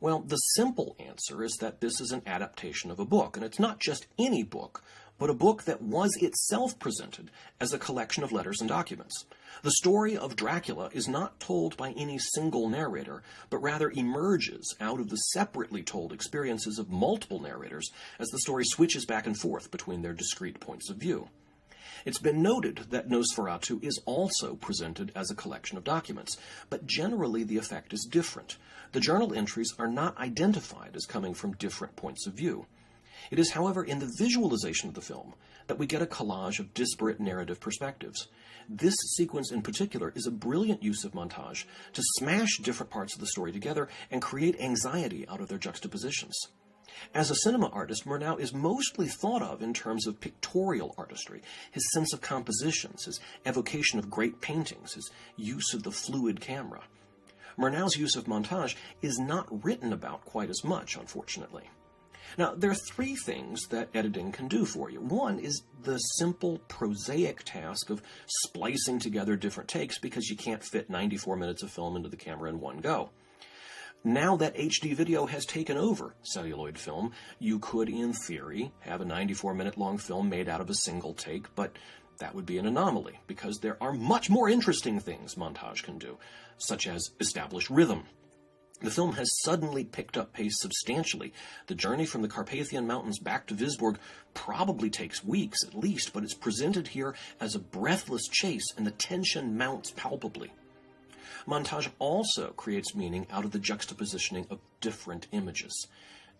Well, the simple answer is that this is an adaptation of a book, and it's not just any book, but a book that was itself presented as a collection of letters and documents. The story of Dracula is not told by any single narrator, but rather emerges out of the separately told experiences of multiple narrators as the story switches back and forth between their discrete points of view. It's been noted that Nosferatu is also presented as a collection of documents, but generally the effect is different. The journal entries are not identified as coming from different points of view. It is, however, in the visualization of the film that we get a collage of disparate narrative perspectives. This sequence in particular is a brilliant use of montage to smash different parts of the story together and create anxiety out of their juxtapositions. As a cinema artist, Murnau is mostly thought of in terms of pictorial artistry, his sense of compositions, his evocation of great paintings, his use of the fluid camera. Murnau's use of montage is not written about quite as much, unfortunately. Now, there are three things that editing can do for you. One is the simple, prosaic task of splicing together different takes because you can't fit 94 minutes of film into the camera in one go. Now that HD video has taken over celluloid film, you could, in theory, have a 94-minute-long film made out of a single take, but that would be an anomaly, because there are much more interesting things montage can do, such as establish rhythm. The film has suddenly picked up pace substantially. The journey from the Carpathian Mountains back to Visborg probably takes weeks at least, but it's presented here as a breathless chase, and the tension mounts palpably. Montage also creates meaning out of the juxtapositioning of different images.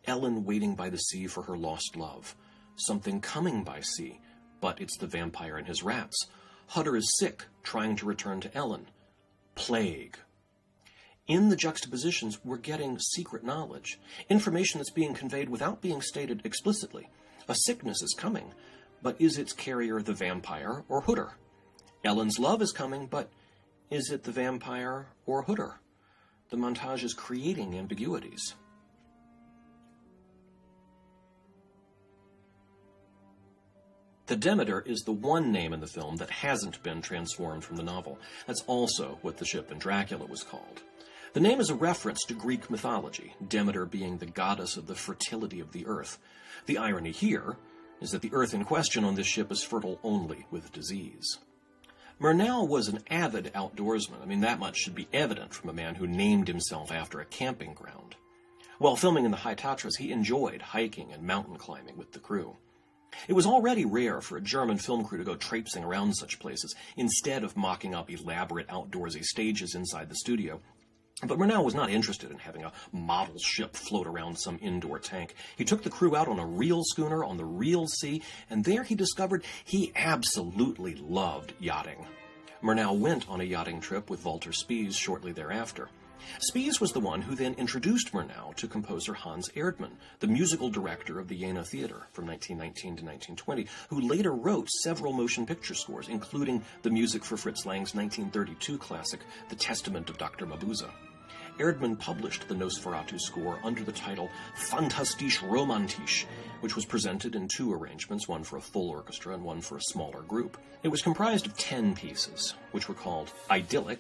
Ellen waiting by the sea for her lost love. Something coming by sea, but it's the vampire and his rats. Hutter is sick, trying to return to Ellen. Plague. In the juxtapositions, we're getting secret knowledge, information that's being conveyed without being stated explicitly. A sickness is coming, but is its carrier the vampire or Hutter? Ellen's love is coming, but is it the vampire or Hutter? The montage is creating ambiguities. The Demeter is the one name in the film that hasn't been transformed from the novel. That's also what the ship in Dracula was called. The name is a reference to Greek mythology, Demeter being the goddess of the fertility of the earth. The irony here is that the earth in question on this ship is fertile only with disease. Murnau was an avid outdoorsman. I mean, that much should be evident from a man who named himself after a camping ground. While filming in the High Tatras, he enjoyed hiking and mountain climbing with the crew. It was already rare for a German film crew to go traipsing around such places, instead of mocking up elaborate outdoorsy stages inside the studio. But Murnau was not interested in having a model ship float around some indoor tank. He took the crew out on a real schooner on the real sea, and there he discovered he absolutely loved yachting. Murnau went on a yachting trip with Walter Spies shortly thereafter. Spies was the one who then introduced Murnau to composer Hans Erdmann, the musical director of the Jena Theater from 1919 to 1920, who later wrote several motion picture scores, including the music for Fritz Lang's 1932 classic, The Testament of Dr. Mabuse. Erdmann published the Nosferatu score under the title Fantastisch Romantisch, which was presented in two arrangements, one for a full orchestra and one for a smaller group. It was comprised of 10 pieces, which were called idyllic,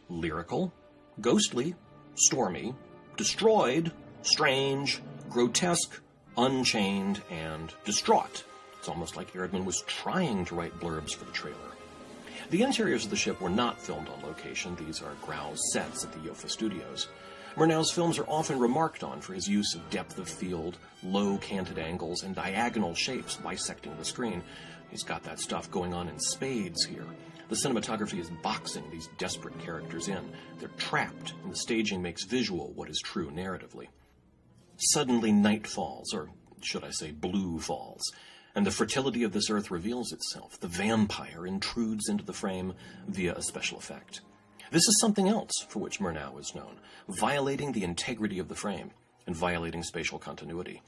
lyrical, ghostly, stormy, destroyed, strange, grotesque, unchained, and distraught. It's almost like Erdmann was trying to write blurbs for the trailer. The interiors of the ship were not filmed on location. These are Grau's sets at the Jofa Studios. Murnau's films are often remarked on for his use of depth of field, low canted angles, and diagonal shapes bisecting the screen. He's got that stuff going on in spades here. The cinematography is boxing these desperate characters in. They're trapped, and the staging makes visual what is true narratively. Suddenly night falls, or should I say blue falls, and the fertility of this earth reveals itself. The vampire intrudes into the frame via a special effect. This is something else for which Murnau is known, violating the integrity of the frame and violating spatial continuity.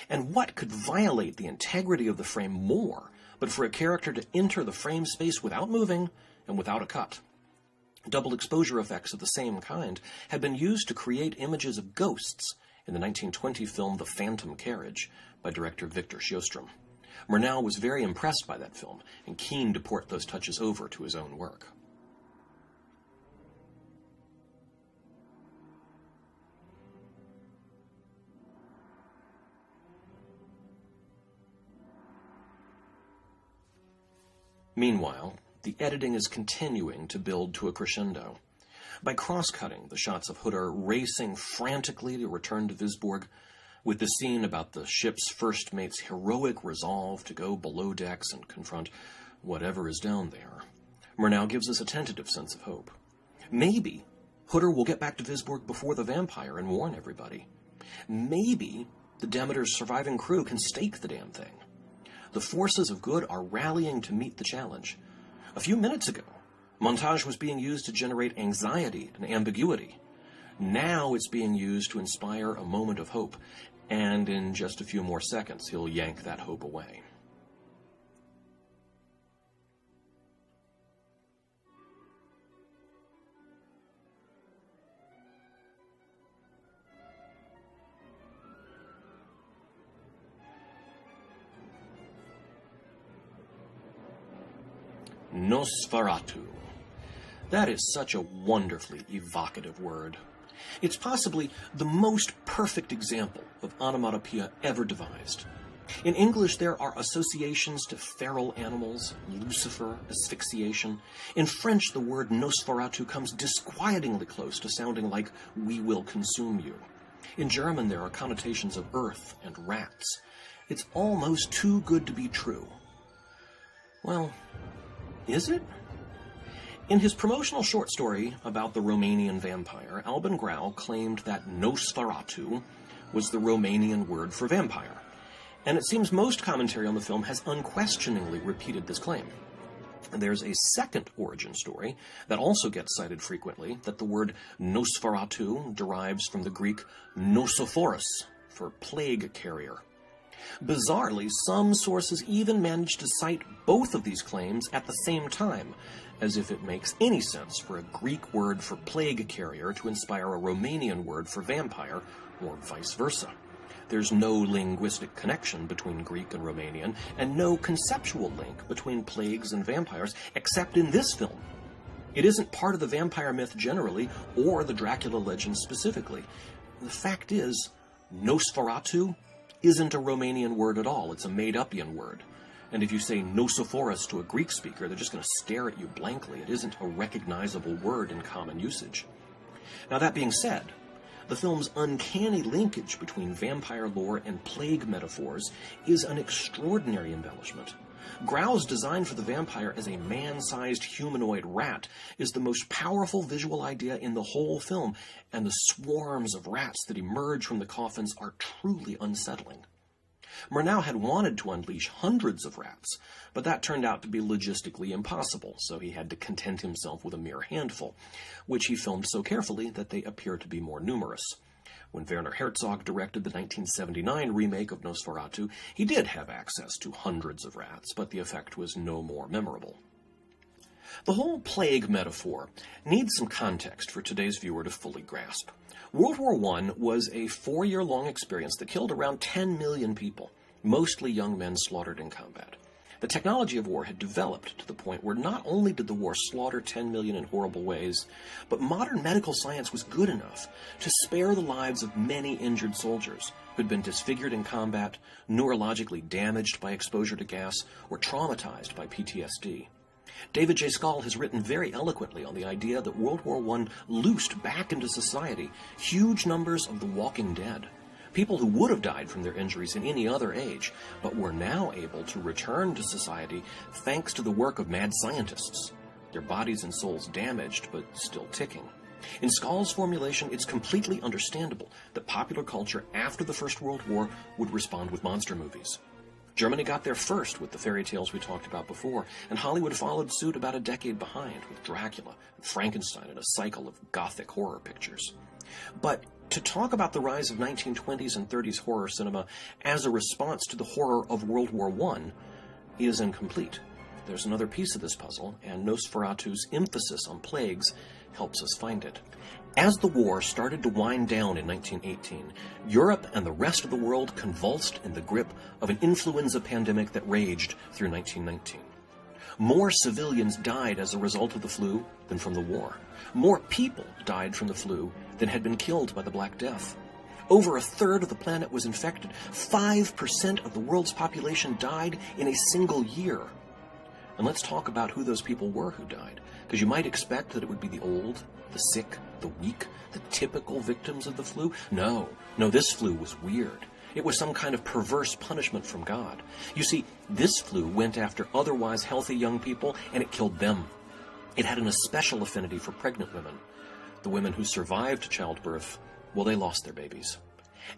And what could violate the integrity of the frame more but for a character to enter the frame space without moving and without a cut? Double exposure effects of the same kind had been used to create images of ghosts in the 1920 film The Phantom Carriage by director Victor Sjöström. Murnau was very impressed by that film and keen to port those touches over to his own work. Meanwhile, the editing is continuing to build to a crescendo. By cross-cutting the shots of Hutter racing frantically to return to Visborg, with the scene about the ship's first mate's heroic resolve to go below decks and confront whatever is down there, Murnau gives us a tentative sense of hope. Maybe Hutter will get back to Visborg before the vampire and warn everybody. Maybe the Demeter's surviving crew can stake the damn thing. The forces of good are rallying to meet the challenge. A few minutes ago, montage was being used to generate anxiety and ambiguity. Now it's being used to inspire a moment of hope, and in just a few more seconds, he'll yank that hope away. Nosferatu. That is such a wonderfully evocative word. It's possibly the most perfect example of onomatopoeia ever devised. In English, there are associations to feral animals, Lucifer, asphyxiation. In French, the word Nosferatu comes disquietingly close to sounding like "we will consume you." In German, there are connotations of earth and rats. It's almost too good to be true. Well, is it? In his promotional short story about the Romanian vampire, Albin Grau claimed that Nosferatu was the Romanian word for vampire, and it seems most commentary on the film has unquestioningly repeated this claim. And there's a second origin story that also gets cited frequently, that the word Nosferatu derives from the Greek nosophorus, for plague carrier. Bizarrely, some sources even manage to cite both of these claims at the same time, as if it makes any sense for a Greek word for plague carrier to inspire a Romanian word for vampire, or vice versa. There's no linguistic connection between Greek and Romanian, and no conceptual link between plagues and vampires, except in this film. It isn't part of the vampire myth generally, or the Dracula legend specifically. The fact is, Nosferatu isn't a Romanian word at all. It's a made-upian word. And if you say nosophorus to a Greek speaker, they're just going to stare at you blankly. It isn't a recognizable word in common usage. Now, that being said, the film's uncanny linkage between vampire lore and plague metaphors is an extraordinary embellishment. Grau's design for the vampire as a man-sized humanoid rat is the most powerful visual idea in the whole film, and the swarms of rats that emerge from the coffins are truly unsettling. Murnau had wanted to unleash hundreds of rats, but that turned out to be logistically impossible, so he had to content himself with a mere handful, which he filmed so carefully that they appear to be more numerous. When Werner Herzog directed the 1979 remake of Nosferatu, he did have access to hundreds of rats, but the effect was no more memorable. The whole plague metaphor needs some context for today's viewer to fully grasp. World War I was a 4-year-long experience that killed around 10 million people, mostly young men slaughtered in combat. The technology of war had developed to the point where not only did the war slaughter 10 million in horrible ways, but modern medical science was good enough to spare the lives of many injured soldiers who'd been disfigured in combat, neurologically damaged by exposure to gas, or traumatized by PTSD. David J. Schall has written very eloquently on the idea that World War I loosed back into society huge numbers of the walking dead, people who would have died from their injuries in any other age, but were now able to return to society thanks to the work of mad scientists, their bodies and souls damaged but still ticking. In Schall's formulation, it's completely understandable that popular culture after the First World War would respond with monster movies. Germany got there first with the fairy tales we talked about before, and Hollywood followed suit about a decade behind with Dracula, Frankenstein, and a cycle of gothic horror pictures. But to talk about the rise of 1920s and 30s horror cinema as a response to the horror of World War I is incomplete. There's another piece of this puzzle, and Nosferatu's emphasis on plagues helps us find it. As the war started to wind down in 1918, Europe and the rest of the world convulsed in the grip of an influenza pandemic that raged through 1919. More civilians died as a result of the flu than from the war. More people died from the flu than had been killed by the Black Death. Over a third of the planet was infected. 5% of the world's population died in a single year. And let's talk about who those people were who died, because you might expect that it would be the old, the sick, the weak, the typical victims of the flu. No, this flu was weird. It was some kind of perverse punishment from God. You see, this flu went after otherwise healthy young people, and it killed them. It had an especial affinity for pregnant women. The women who survived childbirth, well, they lost their babies.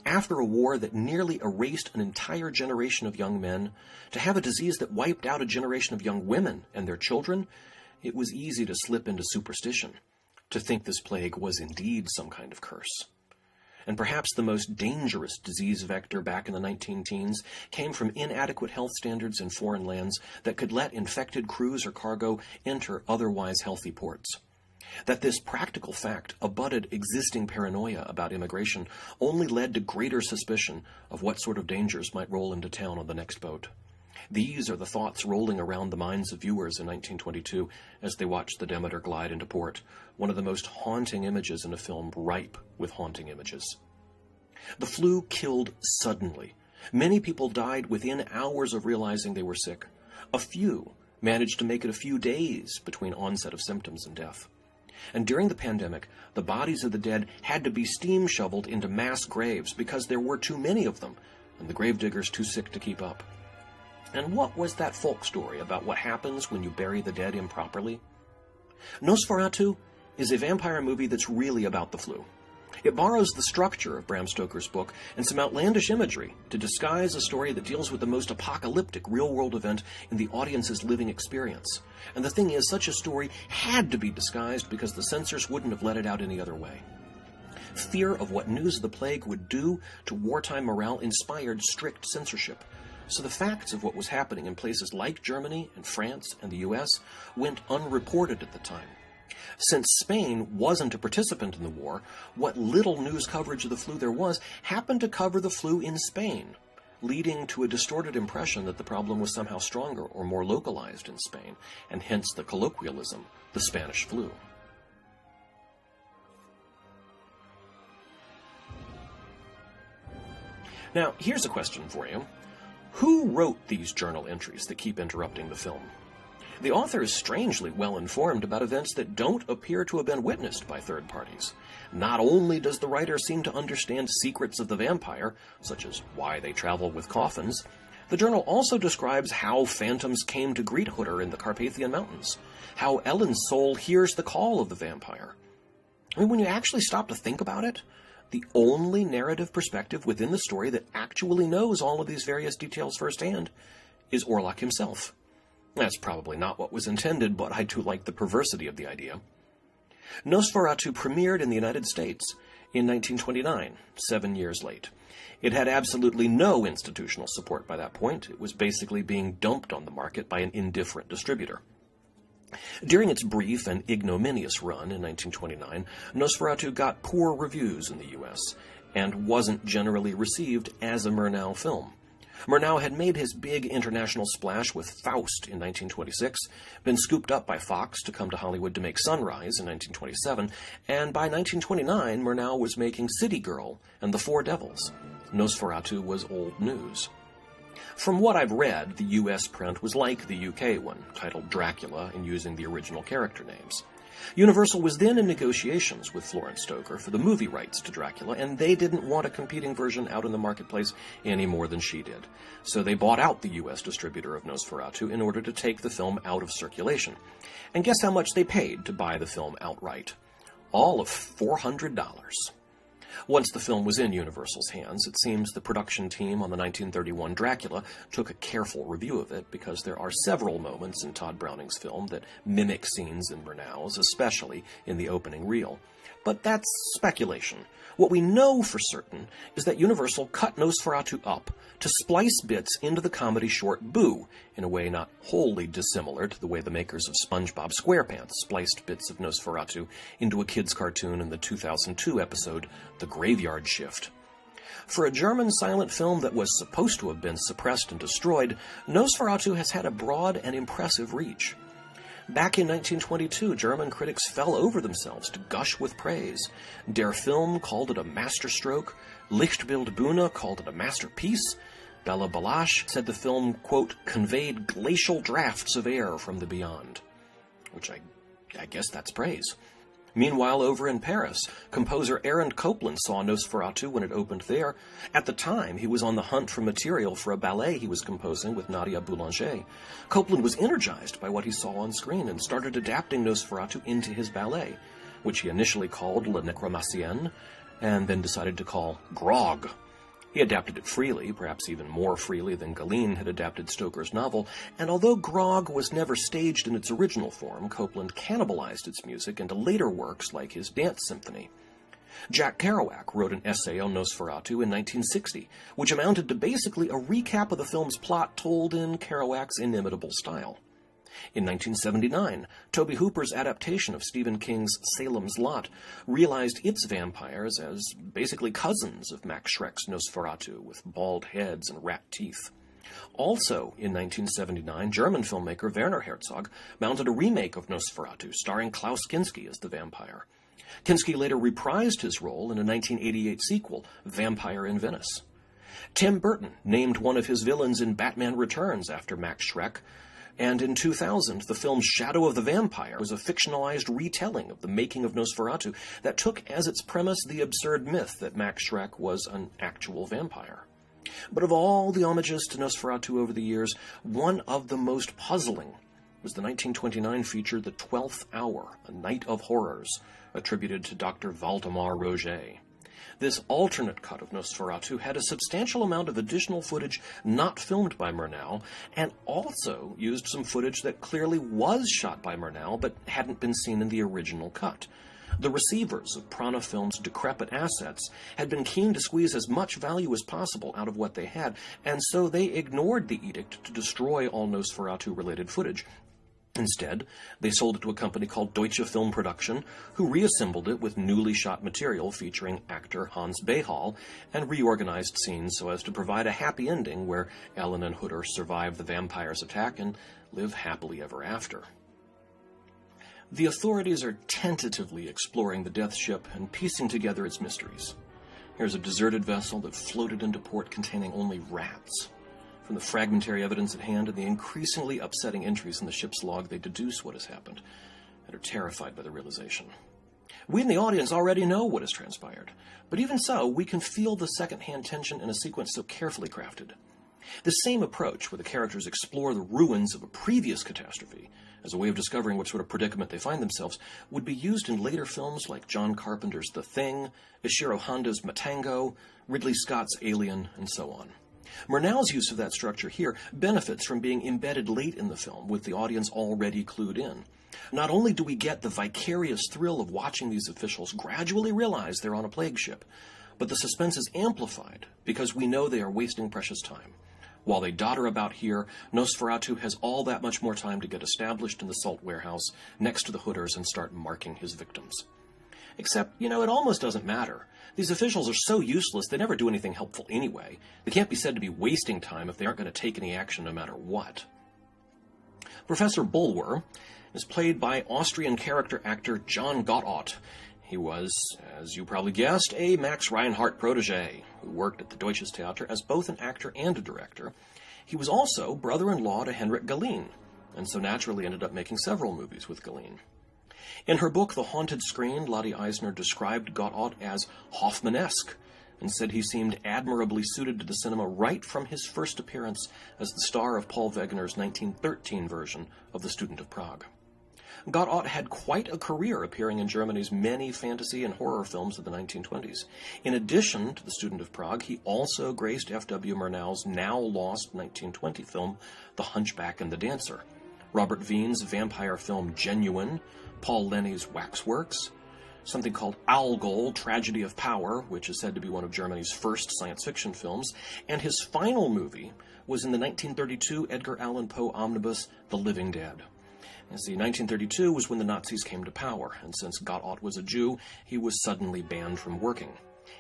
After a war that nearly erased an entire generation of young men, to have a disease that wiped out a generation of young women and their children, it was easy to slip into superstition, to think this plague was indeed some kind of curse. And perhaps the most dangerous disease vector back in the 19-teens came from inadequate health standards in foreign lands that could let infected crews or cargo enter otherwise healthy ports. That this practical fact abutted existing paranoia about immigration only led to greater suspicion of what sort of dangers might roll into town on the next boat. These are the thoughts rolling around the minds of viewers in 1922 as they watched the Demeter glide into port, one of the most haunting images in a film ripe with haunting images. The flu killed suddenly. Many people died within hours of realizing they were sick. A few managed to make it a few days between onset of symptoms and death. And during the pandemic, the bodies of the dead had to be steam shoveled into mass graves because there were too many of them, and the gravediggers too sick to keep up. And what was that folk story about what happens when you bury the dead improperly? Nosferatu is a vampire movie that's really about the flu. It borrows the structure of Bram Stoker's book and some outlandish imagery to disguise a story that deals with the most apocalyptic real-world event in the audience's living experience. And the thing is, such a story had to be disguised because the censors wouldn't have let it out any other way. Fear of what news of the plague would do to wartime morale inspired strict censorship. So the facts of what was happening in places like Germany and France and the US went unreported at the time. Since Spain wasn't a participant in the war, what little news coverage of the flu there was happened to cover the flu in Spain, leading to a distorted impression that the problem was somehow stronger or more localized in Spain, and hence the colloquialism, the Spanish flu. Now, here's a question for you. Who wrote these journal entries that keep interrupting the film? The author is strangely well informed about events that don't appear to have been witnessed by third parties. Not only does the writer seem to understand secrets of the vampire, such as why they travel with coffins, the journal also describes how phantoms came to greet Hutter in the Carpathian Mountains, how Ellen's soul hears the call of the vampire. I mean, when you actually stop to think about it, the only narrative perspective within the story that actually knows all of these various details firsthand is Orlok himself. That's probably not what was intended, but I do like the perversity of the idea. Nosferatu premiered in the United States in 1929, 7 years late. It had absolutely no institutional support by that point. It was basically being dumped on the market by an indifferent distributor. During its brief and ignominious run in 1929, Nosferatu got poor reviews in the U.S. and wasn't generally received as a Murnau film. Murnau had made his big international splash with Faust in 1926, been scooped up by Fox to come to Hollywood to make Sunrise in 1927, and by 1929, Murnau was making City Girl and The Four Devils. Nosferatu was old news. From what I've read, the U.S. print was like the U.K. one, titled Dracula and using the original character names. Universal was then in negotiations with Florence Stoker for the movie rights to Dracula, and they didn't want a competing version out in the marketplace any more than she did. So they bought out the U.S. distributor of Nosferatu in order to take the film out of circulation. And guess how much they paid to buy the film outright? All of $400. Once the film was in Universal's hands, it seems the production team on the 1931 Dracula took a careful review of it because there are several moments in Todd Browning's film that mimic scenes in Murnau's, especially in the opening reel. But that's speculation. What we know for certain is that Universal cut Nosferatu up to splice bits into the comedy short Boo, in a way not wholly dissimilar to the way the makers of SpongeBob SquarePants spliced bits of Nosferatu into a kids' cartoon in the 2002 episode The Graveyard Shift. For a German silent film that was supposed to have been suppressed and destroyed, Nosferatu has had a broad and impressive reach. Back in 1922, German critics fell over themselves to gush with praise. Der Film called it a masterstroke, Lichtbildbühne called it a masterpiece, Bela Balash said the film, quote, conveyed glacial drafts of air from the beyond, which I guess that's praise. Meanwhile, over in Paris, composer Aaron Copland saw Nosferatu when it opened there. At the time, he was on the hunt for material for a ballet he was composing with Nadia Boulanger. Copland was energized by what he saw on screen and started adapting Nosferatu into his ballet, which he initially called La Necromancienne, and then decided to call Grog. He adapted it freely, perhaps even more freely than Galeen had adapted Stoker's novel, and although Grog was never staged in its original form, Copland cannibalized its music into later works like his Dance Symphony. Jack Kerouac wrote an essay on Nosferatu in 1960, which amounted to basically a recap of the film's plot told in Kerouac's inimitable style. In 1979, Tobe Hooper's adaptation of Stephen King's Salem's Lot realized its vampires as basically cousins of Max Schreck's Nosferatu, with bald heads and rat teeth. Also, in 1979, German filmmaker Werner Herzog mounted a remake of Nosferatu, starring Klaus Kinski as the vampire. Kinski later reprised his role in a 1988 sequel, Vampire in Venice. Tim Burton named one of his villains in Batman Returns after Max Schreck, and in 2000, the film Shadow of the Vampire was a fictionalized retelling of the making of Nosferatu that took as its premise the absurd myth that Max Schreck was an actual vampire. But of all the homages to Nosferatu over the years, one of the most puzzling was the 1929 feature The 12th Hour, A Night of Horrors, attributed to Dr. Valdemar Roget. This alternate cut of Nosferatu had a substantial amount of additional footage not filmed by Murnau, and also used some footage that clearly was shot by Murnau but hadn't been seen in the original cut. The receivers of Prana Films' decrepit assets had been keen to squeeze as much value as possible out of what they had, and so they ignored the edict to destroy all Nosferatu-related footage. Instead, they sold it to a company called Deutsche Film Production, who reassembled it with newly shot material featuring actor Hans Behal and reorganized scenes so as to provide a happy ending where Ellen and Hutter survive the vampire's attack and live happily ever after. The authorities are tentatively exploring the Death Ship and piecing together its mysteries. Here's a deserted vessel that floated into port containing only rats. From the fragmentary evidence at hand and the increasingly upsetting entries in the ship's log, they deduce what has happened and are terrified by the realization. We in the audience already know what has transpired, but even so, we can feel the second-hand tension in a sequence so carefully crafted. The same approach, where the characters explore the ruins of a previous catastrophe as a way of discovering what sort of predicament they find themselves, would be used in later films like John Carpenter's The Thing, Ishiro Honda's Matango, Ridley Scott's Alien, and so on. Murnau's use of that structure here benefits from being embedded late in the film, with the audience already clued in. Not only do we get the vicarious thrill of watching these officials gradually realize they're on a plague ship, but the suspense is amplified because we know they are wasting precious time. While they dodder about here, Nosferatu has all that much more time to get established in the salt warehouse next to the Hutters and start marking his victims. Except, it almost doesn't matter. These officials are so useless, they never do anything helpful anyway. They can't be said to be wasting time if they aren't going to take any action no matter what. Professor Bulwer is played by Austrian character actor John Gotthard. He was, as you probably guessed, a Max Reinhardt protege who worked at the Deutsches Theater as both an actor and a director. He was also brother-in-law to Henrik Galeen, and so naturally ended up making several movies with Galeen. In her book, The Haunted Screen, Lottie Eisner described Gotthard as Hoffman-esque and said he seemed admirably suited to the cinema right from his first appearance as the star of Paul Wegener's 1913 version of The Student of Prague. Gotthard had quite a career appearing in Germany's many fantasy and horror films of the 1920s. In addition to The Student of Prague, he also graced F.W. Murnau's now-lost 1920 film, The Hunchback and the Dancer, Robert Wien's vampire film Genuine, Paul Lenny's Waxworks, something called Algol, Tragedy of Power, which is said to be one of Germany's first science fiction films, and his final movie was in the 1932 Edgar Allan Poe omnibus, The Living Dead. And see, 1932 was when the Nazis came to power, and since Gotthard was a Jew, he was suddenly banned from working.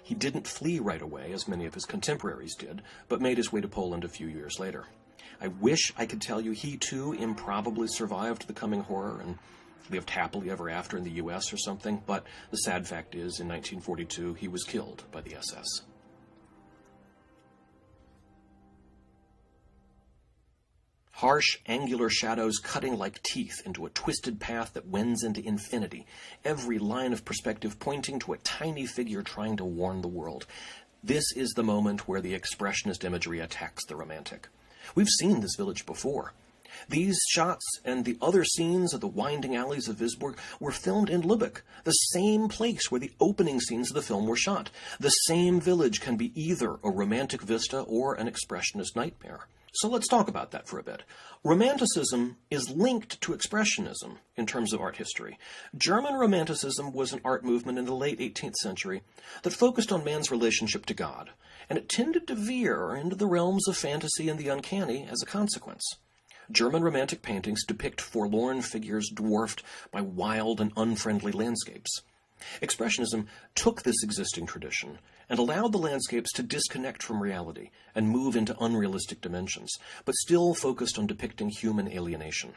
He didn't flee right away, as many of his contemporaries did, but made his way to Poland a few years later. I wish I could tell you he, too, improbably survived the coming horror and lived happily ever after in the U.S. or something, but the sad fact is, in 1942, he was killed by the SS. Harsh, angular shadows cutting like teeth into a twisted path that wends into infinity, every line of perspective pointing to a tiny figure trying to warn the world. This is the moment where the expressionist imagery attacks the romantic. We've seen this village before. These shots and the other scenes of the winding alleys of Visborg were filmed in Lübeck, the same place where the opening scenes of the film were shot. The same village can be either a romantic vista or an expressionist nightmare. So let's talk about that for a bit. Romanticism is linked to expressionism in terms of art history. German Romanticism was an art movement in the late 18th century that focused on man's relationship to God, and it tended to veer into the realms of fantasy and the uncanny as a consequence. German Romantic paintings depict forlorn figures dwarfed by wild and unfriendly landscapes. Expressionism took this existing tradition and allowed the landscapes to disconnect from reality and move into unrealistic dimensions, but still focused on depicting human alienation.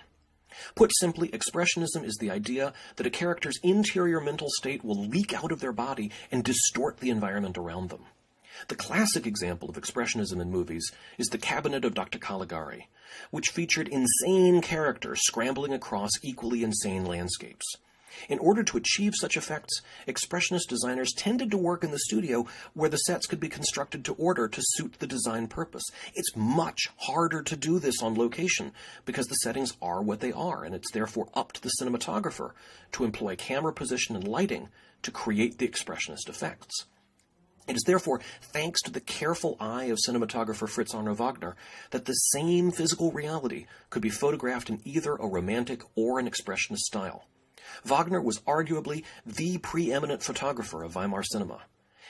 Put simply, expressionism is the idea that a character's interior mental state will leak out of their body and distort the environment around them. The classic example of expressionism in movies is The Cabinet of Dr. Caligari, which featured insane characters scrambling across equally insane landscapes. In order to achieve such effects, expressionist designers tended to work in the studio where the sets could be constructed to order to suit the design purpose. It's much harder to do this on location because the settings are what they are, and it's therefore up to the cinematographer to employ camera position and lighting to create the expressionist effects. It is therefore thanks to the careful eye of cinematographer Fritz Arno Wagner that the same physical reality could be photographed in either a romantic or an expressionist style. Wagner was arguably the preeminent photographer of Weimar cinema.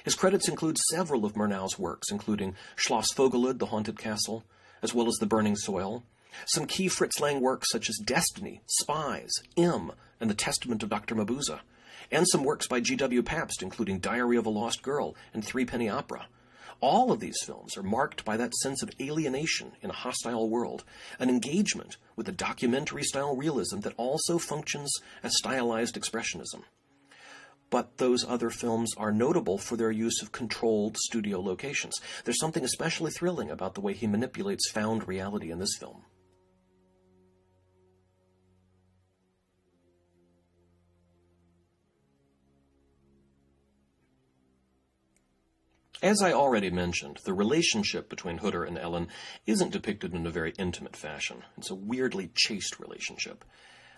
His credits include several of Murnau's works, including Schloss Vogelöd, The Haunted Castle, as well as The Burning Soil, some key Fritz Lang works such as Destiny, Spies, M, and The Testament of Dr. Mabuse, and some works by G.W. Pabst, including Diary of a Lost Girl and Threepenny Opera. All of these films are marked by that sense of alienation in a hostile world, an engagement with a documentary-style realism that also functions as stylized expressionism. But those other films are notable for their use of controlled studio locations. There's something especially thrilling about the way he manipulates found reality in this film. As I already mentioned, the relationship between Hutter and Ellen isn't depicted in a very intimate fashion. It's a weirdly chaste relationship.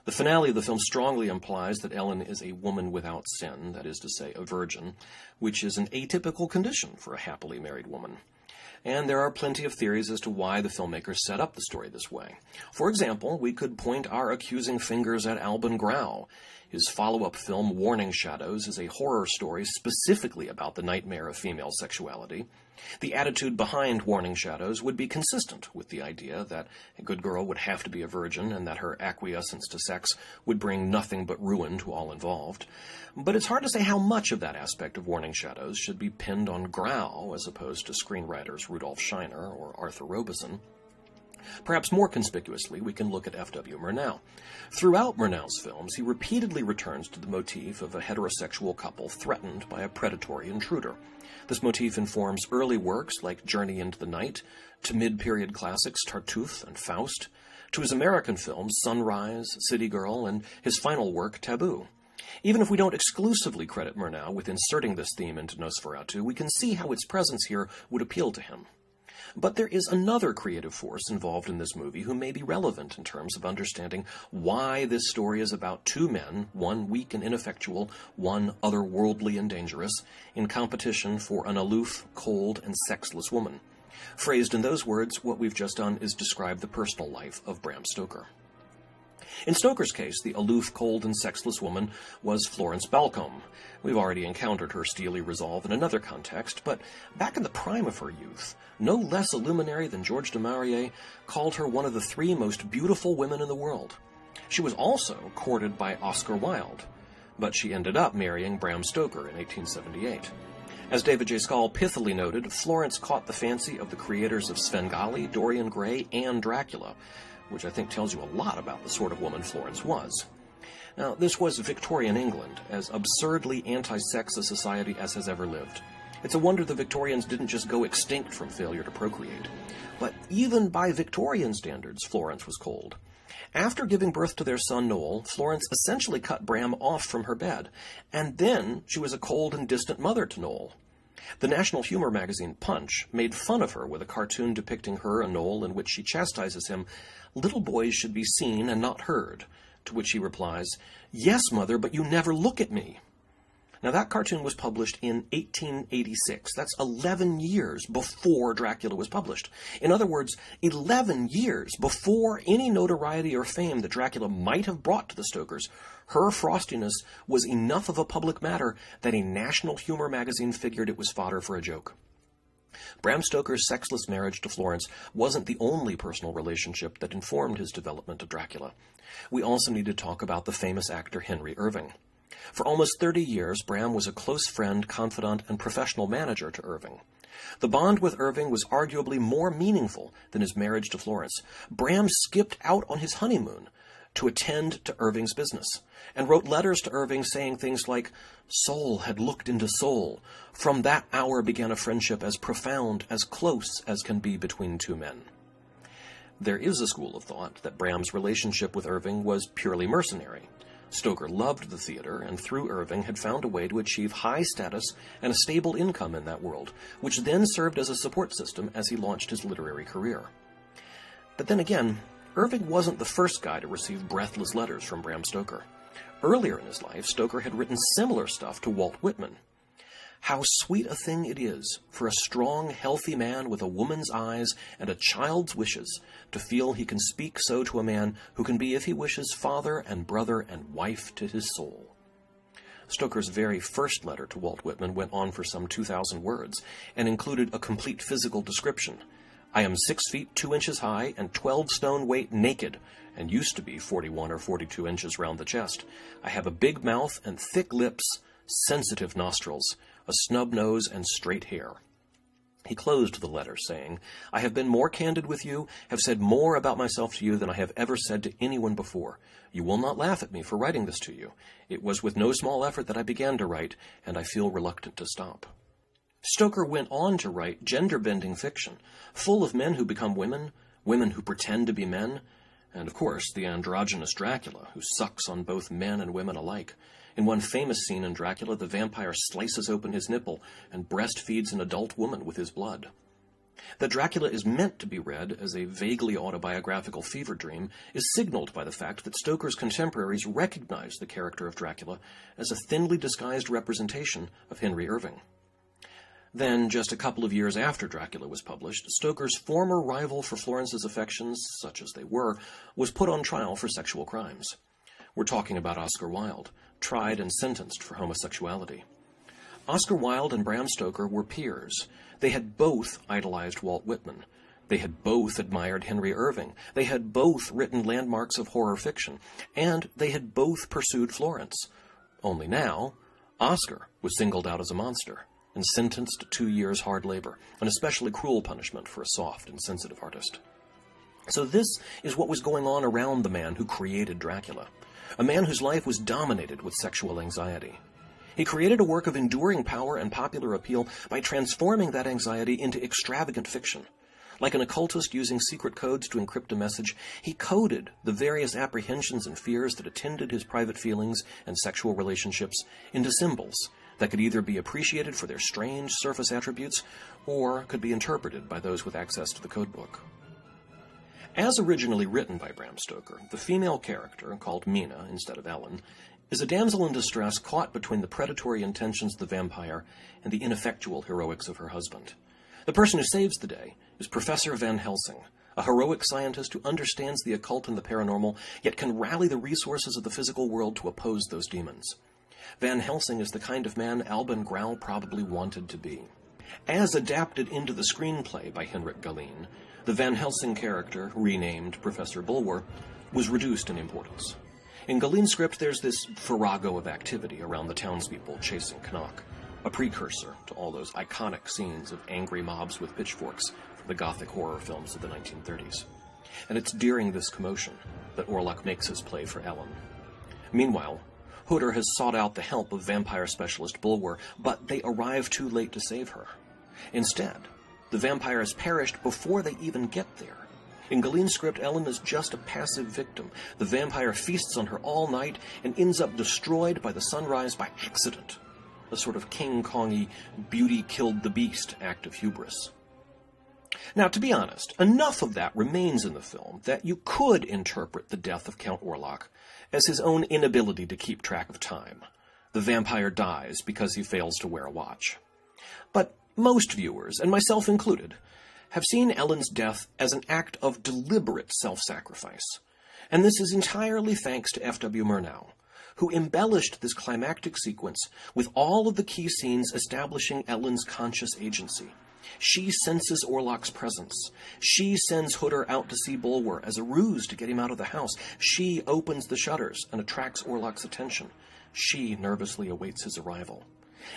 The finale of the film strongly implies that Ellen is a woman without sin, that is to say, a virgin, which is an atypical condition for a happily married woman. And there are plenty of theories as to why the filmmakers set up the story this way. For example, we could point our accusing fingers at Alban Grau. His follow-up film, Warning Shadows, is a horror story specifically about the nightmare of female sexuality. The attitude behind Warning Shadows would be consistent with the idea that a good girl would have to be a virgin and that her acquiescence to sex would bring nothing but ruin to all involved. But it's hard to say how much of that aspect of Warning Shadows should be pinned on Grau as opposed to screenwriters Rudolf Scheiner or Arthur Robeson. Perhaps more conspicuously, we can look at F.W. Murnau. Throughout Murnau's films, he repeatedly returns to the motif of a heterosexual couple threatened by a predatory intruder. This motif informs early works like Journey into the Night, to mid-period classics Tartuffe and Faust, to his American films Sunrise, City Girl, and his final work, Taboo. Even if we don't exclusively credit Murnau with inserting this theme into Nosferatu, we can see how its presence here would appeal to him. But there is another creative force involved in this movie who may be relevant in terms of understanding why this story is about two men, one weak and ineffectual, one otherworldly and dangerous, in competition for an aloof, cold, and sexless woman. Phrased in those words, what we've just done is describe the personal life of Bram Stoker. In Stoker's case, the aloof, cold, and sexless woman was Florence Balcombe. We've already encountered her steely resolve in another context, but back in the prime of her youth, no less a luminary than George du Maurier called her one of the three most beautiful women in the world. She was also courted by Oscar Wilde, but she ended up marrying Bram Stoker in 1878. As David J. Schall pithily noted, Florence caught the fancy of the creators of Svengali, Dorian Gray, and Dracula, which I think tells you a lot about the sort of woman Florence was. Now, this was Victorian England, as absurdly anti-sex a society as has ever lived. It's a wonder the Victorians didn't just go extinct from failure to procreate. But even by Victorian standards, Florence was cold. After giving birth to their son Noel, Florence essentially cut Bram off from her bed, and then she was a cold and distant mother to Noel. The national humor magazine Punch made fun of her with a cartoon depicting her and Noel in which she chastises him, "Little boys should be seen and not heard," to which he replies, "Yes, mother, but you never look at me." Now, that cartoon was published in 1886. That's 11 years before Dracula was published. In other words, 11 years before any notoriety or fame that Dracula might have brought to the Stokers, her frostiness was enough of a public matter that a national humor magazine figured it was fodder for a joke. Bram Stoker's sexless marriage to Florence wasn't the only personal relationship that informed his development of Dracula. We also need to talk about the famous actor Henry Irving. For almost 30 years, Bram was a close friend, confidant, and professional manager to Irving. The bond with Irving was arguably more meaningful than his marriage to Florence. Bram skipped out on his honeymoon to attend to Irving's business, and wrote letters to Irving saying things like, "Soul had looked into soul. From that hour began a friendship as profound, as close as can be between two men." There is a school of thought that Bram's relationship with Irving was purely mercenary. Stoker loved the theater, and through Irving had found a way to achieve high status and a stable income in that world, which then served as a support system as he launched his literary career. But then again, Irving wasn't the first guy to receive breathless letters from Bram Stoker. Earlier in his life, Stoker had written similar stuff to Walt Whitman. "How sweet a thing it is for a strong, healthy man with a woman's eyes and a child's wishes to feel he can speak so to a man who can be, if he wishes, father and brother and wife to his soul." Stoker's very first letter to Walt Whitman went on for some 2,000 words and included a complete physical description. "I am 6 feet 2 inches high and 12 stone weight naked, and used to be 41 or 42 inches round the chest. I have a big mouth and thick lips, sensitive nostrils, a snub nose, and straight hair." He closed the letter saying, "I have been more candid with you, have said more about myself to you than I have ever said to anyone before. You will not laugh at me for writing this to you. It was with no small effort that I began to write, and I feel reluctant to stop." Stoker went on to write gender-bending fiction, full of men who become women, women who pretend to be men, and, of course, the androgynous Dracula, who sucks on both men and women alike. In one famous scene in Dracula, the vampire slices open his nipple and breastfeeds an adult woman with his blood. That Dracula is meant to be read as a vaguely autobiographical fever dream is signaled by the fact that Stoker's contemporaries recognized the character of Dracula as a thinly disguised representation of Henry Irving. Then, just a couple of years after Dracula was published, Stoker's former rival for Florence's affections, such as they were, was put on trial for sexual crimes. We're talking about Oscar Wilde, tried and sentenced for homosexuality. Oscar Wilde and Bram Stoker were peers. They had both idolized Walt Whitman. They had both admired Henry Irving. They had both written landmarks of horror fiction. And they had both pursued Florence. Only now, Oscar was singled out as a monster and sentenced to 2 years' hard labor, an especially cruel punishment for a soft and sensitive artist. So this is what was going on around the man who created Dracula, a man whose life was dominated with sexual anxiety. He created a work of enduring power and popular appeal by transforming that anxiety into extravagant fiction. Like an occultist using secret codes to encrypt a message, he coded the various apprehensions and fears that attended his private feelings and sexual relationships into symbols that could either be appreciated for their strange surface attributes or could be interpreted by those with access to the codebook. As originally written by Bram Stoker, the female character, called Mina instead of Ellen, is a damsel in distress caught between the predatory intentions of the vampire and the ineffectual heroics of her husband. The person who saves the day is Professor Van Helsing, a heroic scientist who understands the occult and the paranormal, yet can rally the resources of the physical world to oppose those demons. Van Helsing is the kind of man Albin Grau probably wanted to be. As adapted into the screenplay by Henrik Galeen, the Van Helsing character, renamed Professor Bulwer, was reduced in importance. In Galeen's script, there's this farrago of activity around the townspeople chasing Knock, a precursor to all those iconic scenes of angry mobs with pitchforks from the Gothic horror films of the 1930s. And it's during this commotion that Orlok makes his play for Ellen. Meanwhile, Hutter has sought out the help of vampire specialist Bulwer, but they arrive too late to save her. Instead, the vampire has perished before they even get there. In Galeen's script, Ellen is just a passive victim. The vampire feasts on her all night and ends up destroyed by the sunrise by accident. A sort of King Kong-y beauty killed the beast act of hubris. Now, to be honest, enough of that remains in the film that you could interpret the death of Count Orlok as his own inability to keep track of time. The vampire dies because he fails to wear a watch. But most viewers, and myself included, have seen Ellen's death as an act of deliberate self-sacrifice. And this is entirely thanks to F.W. Murnau, who embellished this climactic sequence with all of the key scenes establishing Ellen's conscious agency. She senses Orlok's presence. She sends Hutter out to see Bulwer as a ruse to get him out of the house. She opens the shutters and attracts Orlok's attention. She nervously awaits his arrival.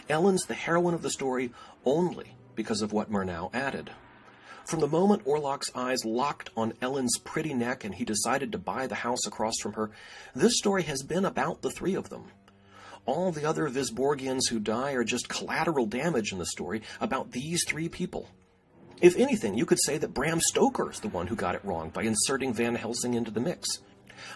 Ellen's the heroine of the story only because of what Murnau added. From the moment Orlok's eyes locked on Ellen's pretty neck and he decided to buy the house across from her, this story has been about the three of them. All the other Visborgians who die are just collateral damage in the story about these three people. If anything, you could say that Bram Stoker's the one who got it wrong by inserting Van Helsing into the mix.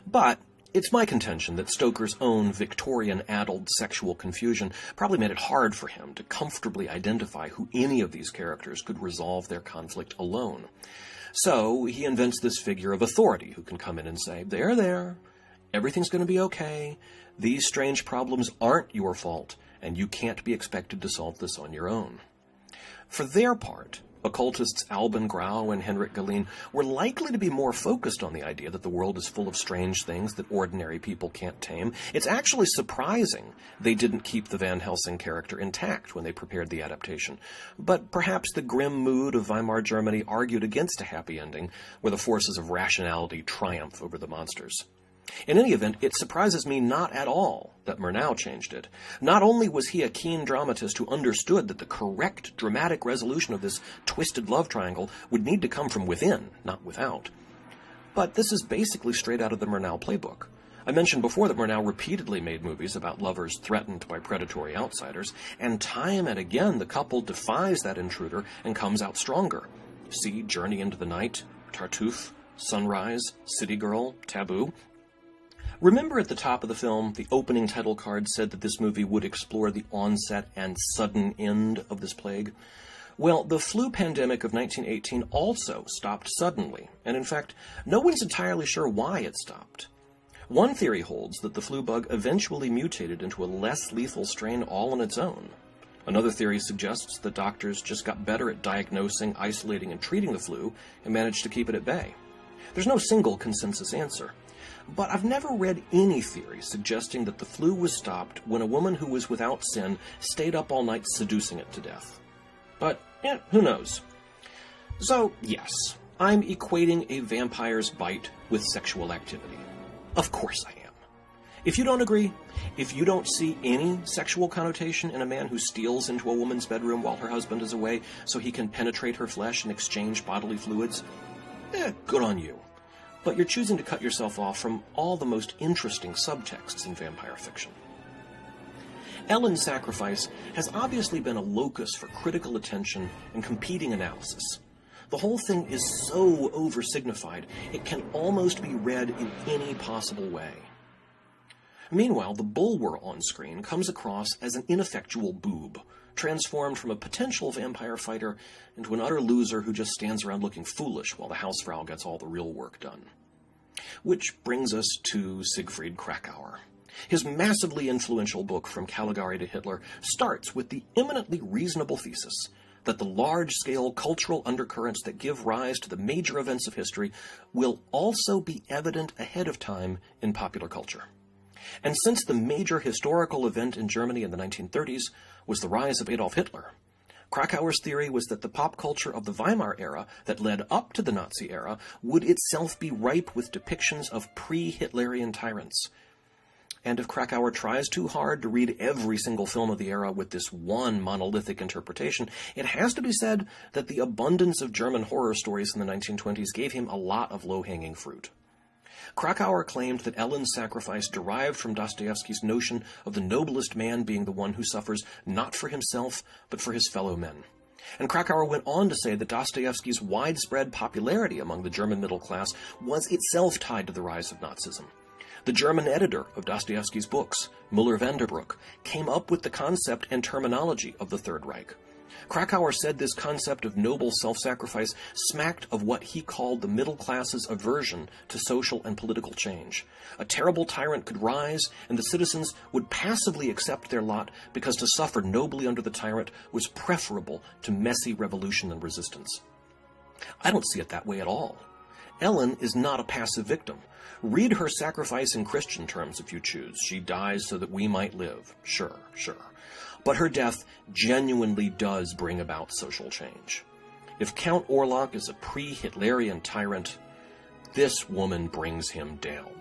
But it's my contention that Stoker's own Victorian-addled sexual confusion probably made it hard for him to comfortably identify who any of these characters could resolve their conflict alone. So he invents this figure of authority who can come in and say, there, everything's going to be okay. These strange problems aren't your fault, and you can't be expected to solve this on your own. For their part, occultists Alban Grau and Henrik Galeen were likely to be more focused on the idea that the world is full of strange things that ordinary people can't tame. It's actually surprising they didn't keep the Van Helsing character intact when they prepared the adaptation. But perhaps the grim mood of Weimar Germany argued against a happy ending, where the forces of rationality triumph over the monsters. In any event, it surprises me not at all that Murnau changed it. Not only was he a keen dramatist who understood that the correct dramatic resolution of this twisted love triangle would need to come from within, not without, but this is basically straight out of the Murnau playbook. I mentioned before that Murnau repeatedly made movies about lovers threatened by predatory outsiders, and time and again the couple defies that intruder and comes out stronger. See Journey into the Night, Tartuffe, Sunrise, City Girl, Taboo. Remember at the top of the film, the opening title card said that this movie would explore the onset and sudden end of this plague? Well, the flu pandemic of 1918 also stopped suddenly, and in fact, no one's entirely sure why it stopped. One theory holds that the flu bug eventually mutated into a less lethal strain all on its own. Another theory suggests that doctors just got better at diagnosing, isolating, and treating the flu and managed to keep it at bay. There's no single consensus answer. But I've never read any theory suggesting that the flu was stopped when a woman who was without sin stayed up all night seducing it to death. But, who knows? So, yes, I'm equating a vampire's bite with sexual activity. Of course I am. If you don't agree, if you don't see any sexual connotation in a man who steals into a woman's bedroom while her husband is away so he can penetrate her flesh and exchange bodily fluids, good on you. But you're choosing to cut yourself off from all the most interesting subtexts in vampire fiction. Ellen's sacrifice has obviously been a locus for critical attention and competing analysis. The whole thing is so oversignified, it can almost be read in any possible way. Meanwhile, the Bulwer on screen comes across as an ineffectual boob, transformed from a potential vampire fighter into an utter loser who just stands around looking foolish while the Hausfrau gets all the real work done. Which brings us to Siegfried Kracauer. His massively influential book From Caligari to Hitler starts with the eminently reasonable thesis that the large-scale cultural undercurrents that give rise to the major events of history will also be evident ahead of time in popular culture. And since the major historical event in Germany in the 1930s was the rise of Adolf Hitler, Krakauer's theory was that the pop culture of the Weimar era that led up to the Nazi era would itself be ripe with depictions of pre-Hitlerian tyrants. And if Krakauer tries too hard to read every single film of the era with this one monolithic interpretation, it has to be said that the abundance of German horror stories in the 1920s gave him a lot of low-hanging fruit. Krakauer claimed that Ellen's sacrifice derived from Dostoevsky's notion of the noblest man being the one who suffers not for himself, but for his fellow men. And Krakauer went on to say that Dostoevsky's widespread popularity among the German middle class was itself tied to the rise of Nazism. The German editor of Dostoevsky's books, Müller-Vanderbroek, came up with the concept and terminology of the Third Reich. Krakauer said this concept of noble self-sacrifice smacked of what he called the middle class's aversion to social and political change. A terrible tyrant could rise, and the citizens would passively accept their lot because to suffer nobly under the tyrant was preferable to messy revolution and resistance. I don't see it that way at all. Ellen is not a passive victim. Read her sacrifice in Christian terms if you choose. She dies so that we might live. Sure. But her death genuinely does bring about social change. If Count Orlok is a pre-Hitlerian tyrant, this woman brings him down.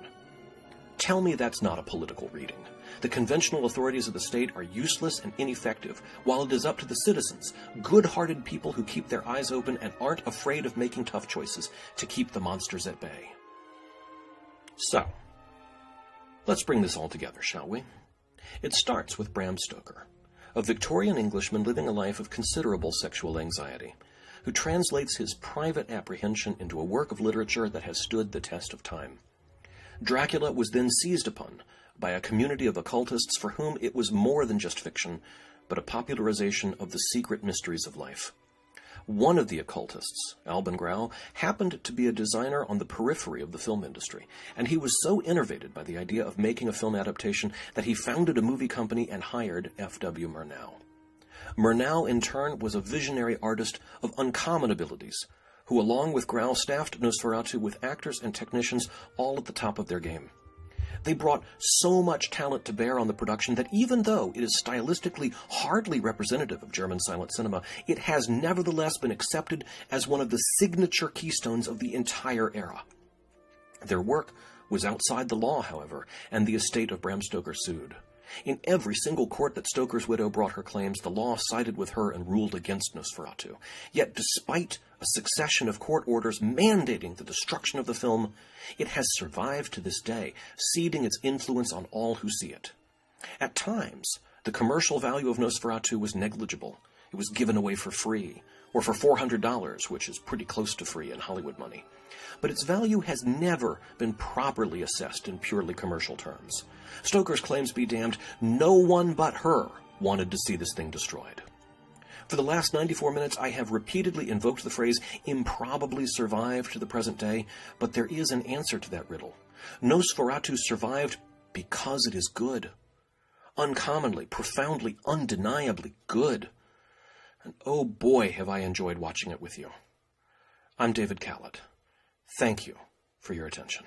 Tell me that's not a political reading. The conventional authorities of the state are useless and ineffective, while it is up to the citizens, good-hearted people who keep their eyes open and aren't afraid of making tough choices, to keep the monsters at bay. So, let's bring this all together, shall we? It starts with Bram Stoker, a Victorian Englishman living a life of considerable sexual anxiety, who translates his private apprehension into a work of literature that has stood the test of time. Dracula was then seized upon by a community of occultists for whom it was more than just fiction, but a popularization of the secret mysteries of life. One of the occultists, Alban Grau, happened to be a designer on the periphery of the film industry, and he was so innervated by the idea of making a film adaptation that he founded a movie company and hired F.W. Murnau. Murnau, in turn, was a visionary artist of uncommon abilities, who, along with Grau, staffed Nosferatu with actors and technicians all at the top of their game. They brought so much talent to bear on the production that even though it is stylistically hardly representative of German silent cinema, it has nevertheless been accepted as one of the signature keystones of the entire era. Their work was outside the law, however, and the estate of Bram Stoker sued. In every single court that Stoker's widow brought her claims, the law sided with her and ruled against Nosferatu. Yet, despite a succession of court orders mandating the destruction of the film, it has survived to this day, ceding its influence on all who see it. At times, the commercial value of Nosferatu was negligible. It was given away for free, or for $400, which is pretty close to free in Hollywood money. But its value has never been properly assessed in purely commercial terms. Stoker's claims be damned, no one but her wanted to see this thing destroyed. For the last 94 minutes, I have repeatedly invoked the phrase improbably survived to the present day, but there is an answer to that riddle. Nosferatu survived because it is good. Uncommonly, profoundly, undeniably good. And oh boy, have I enjoyed watching it with you. I'm David Callett. Thank you for your attention.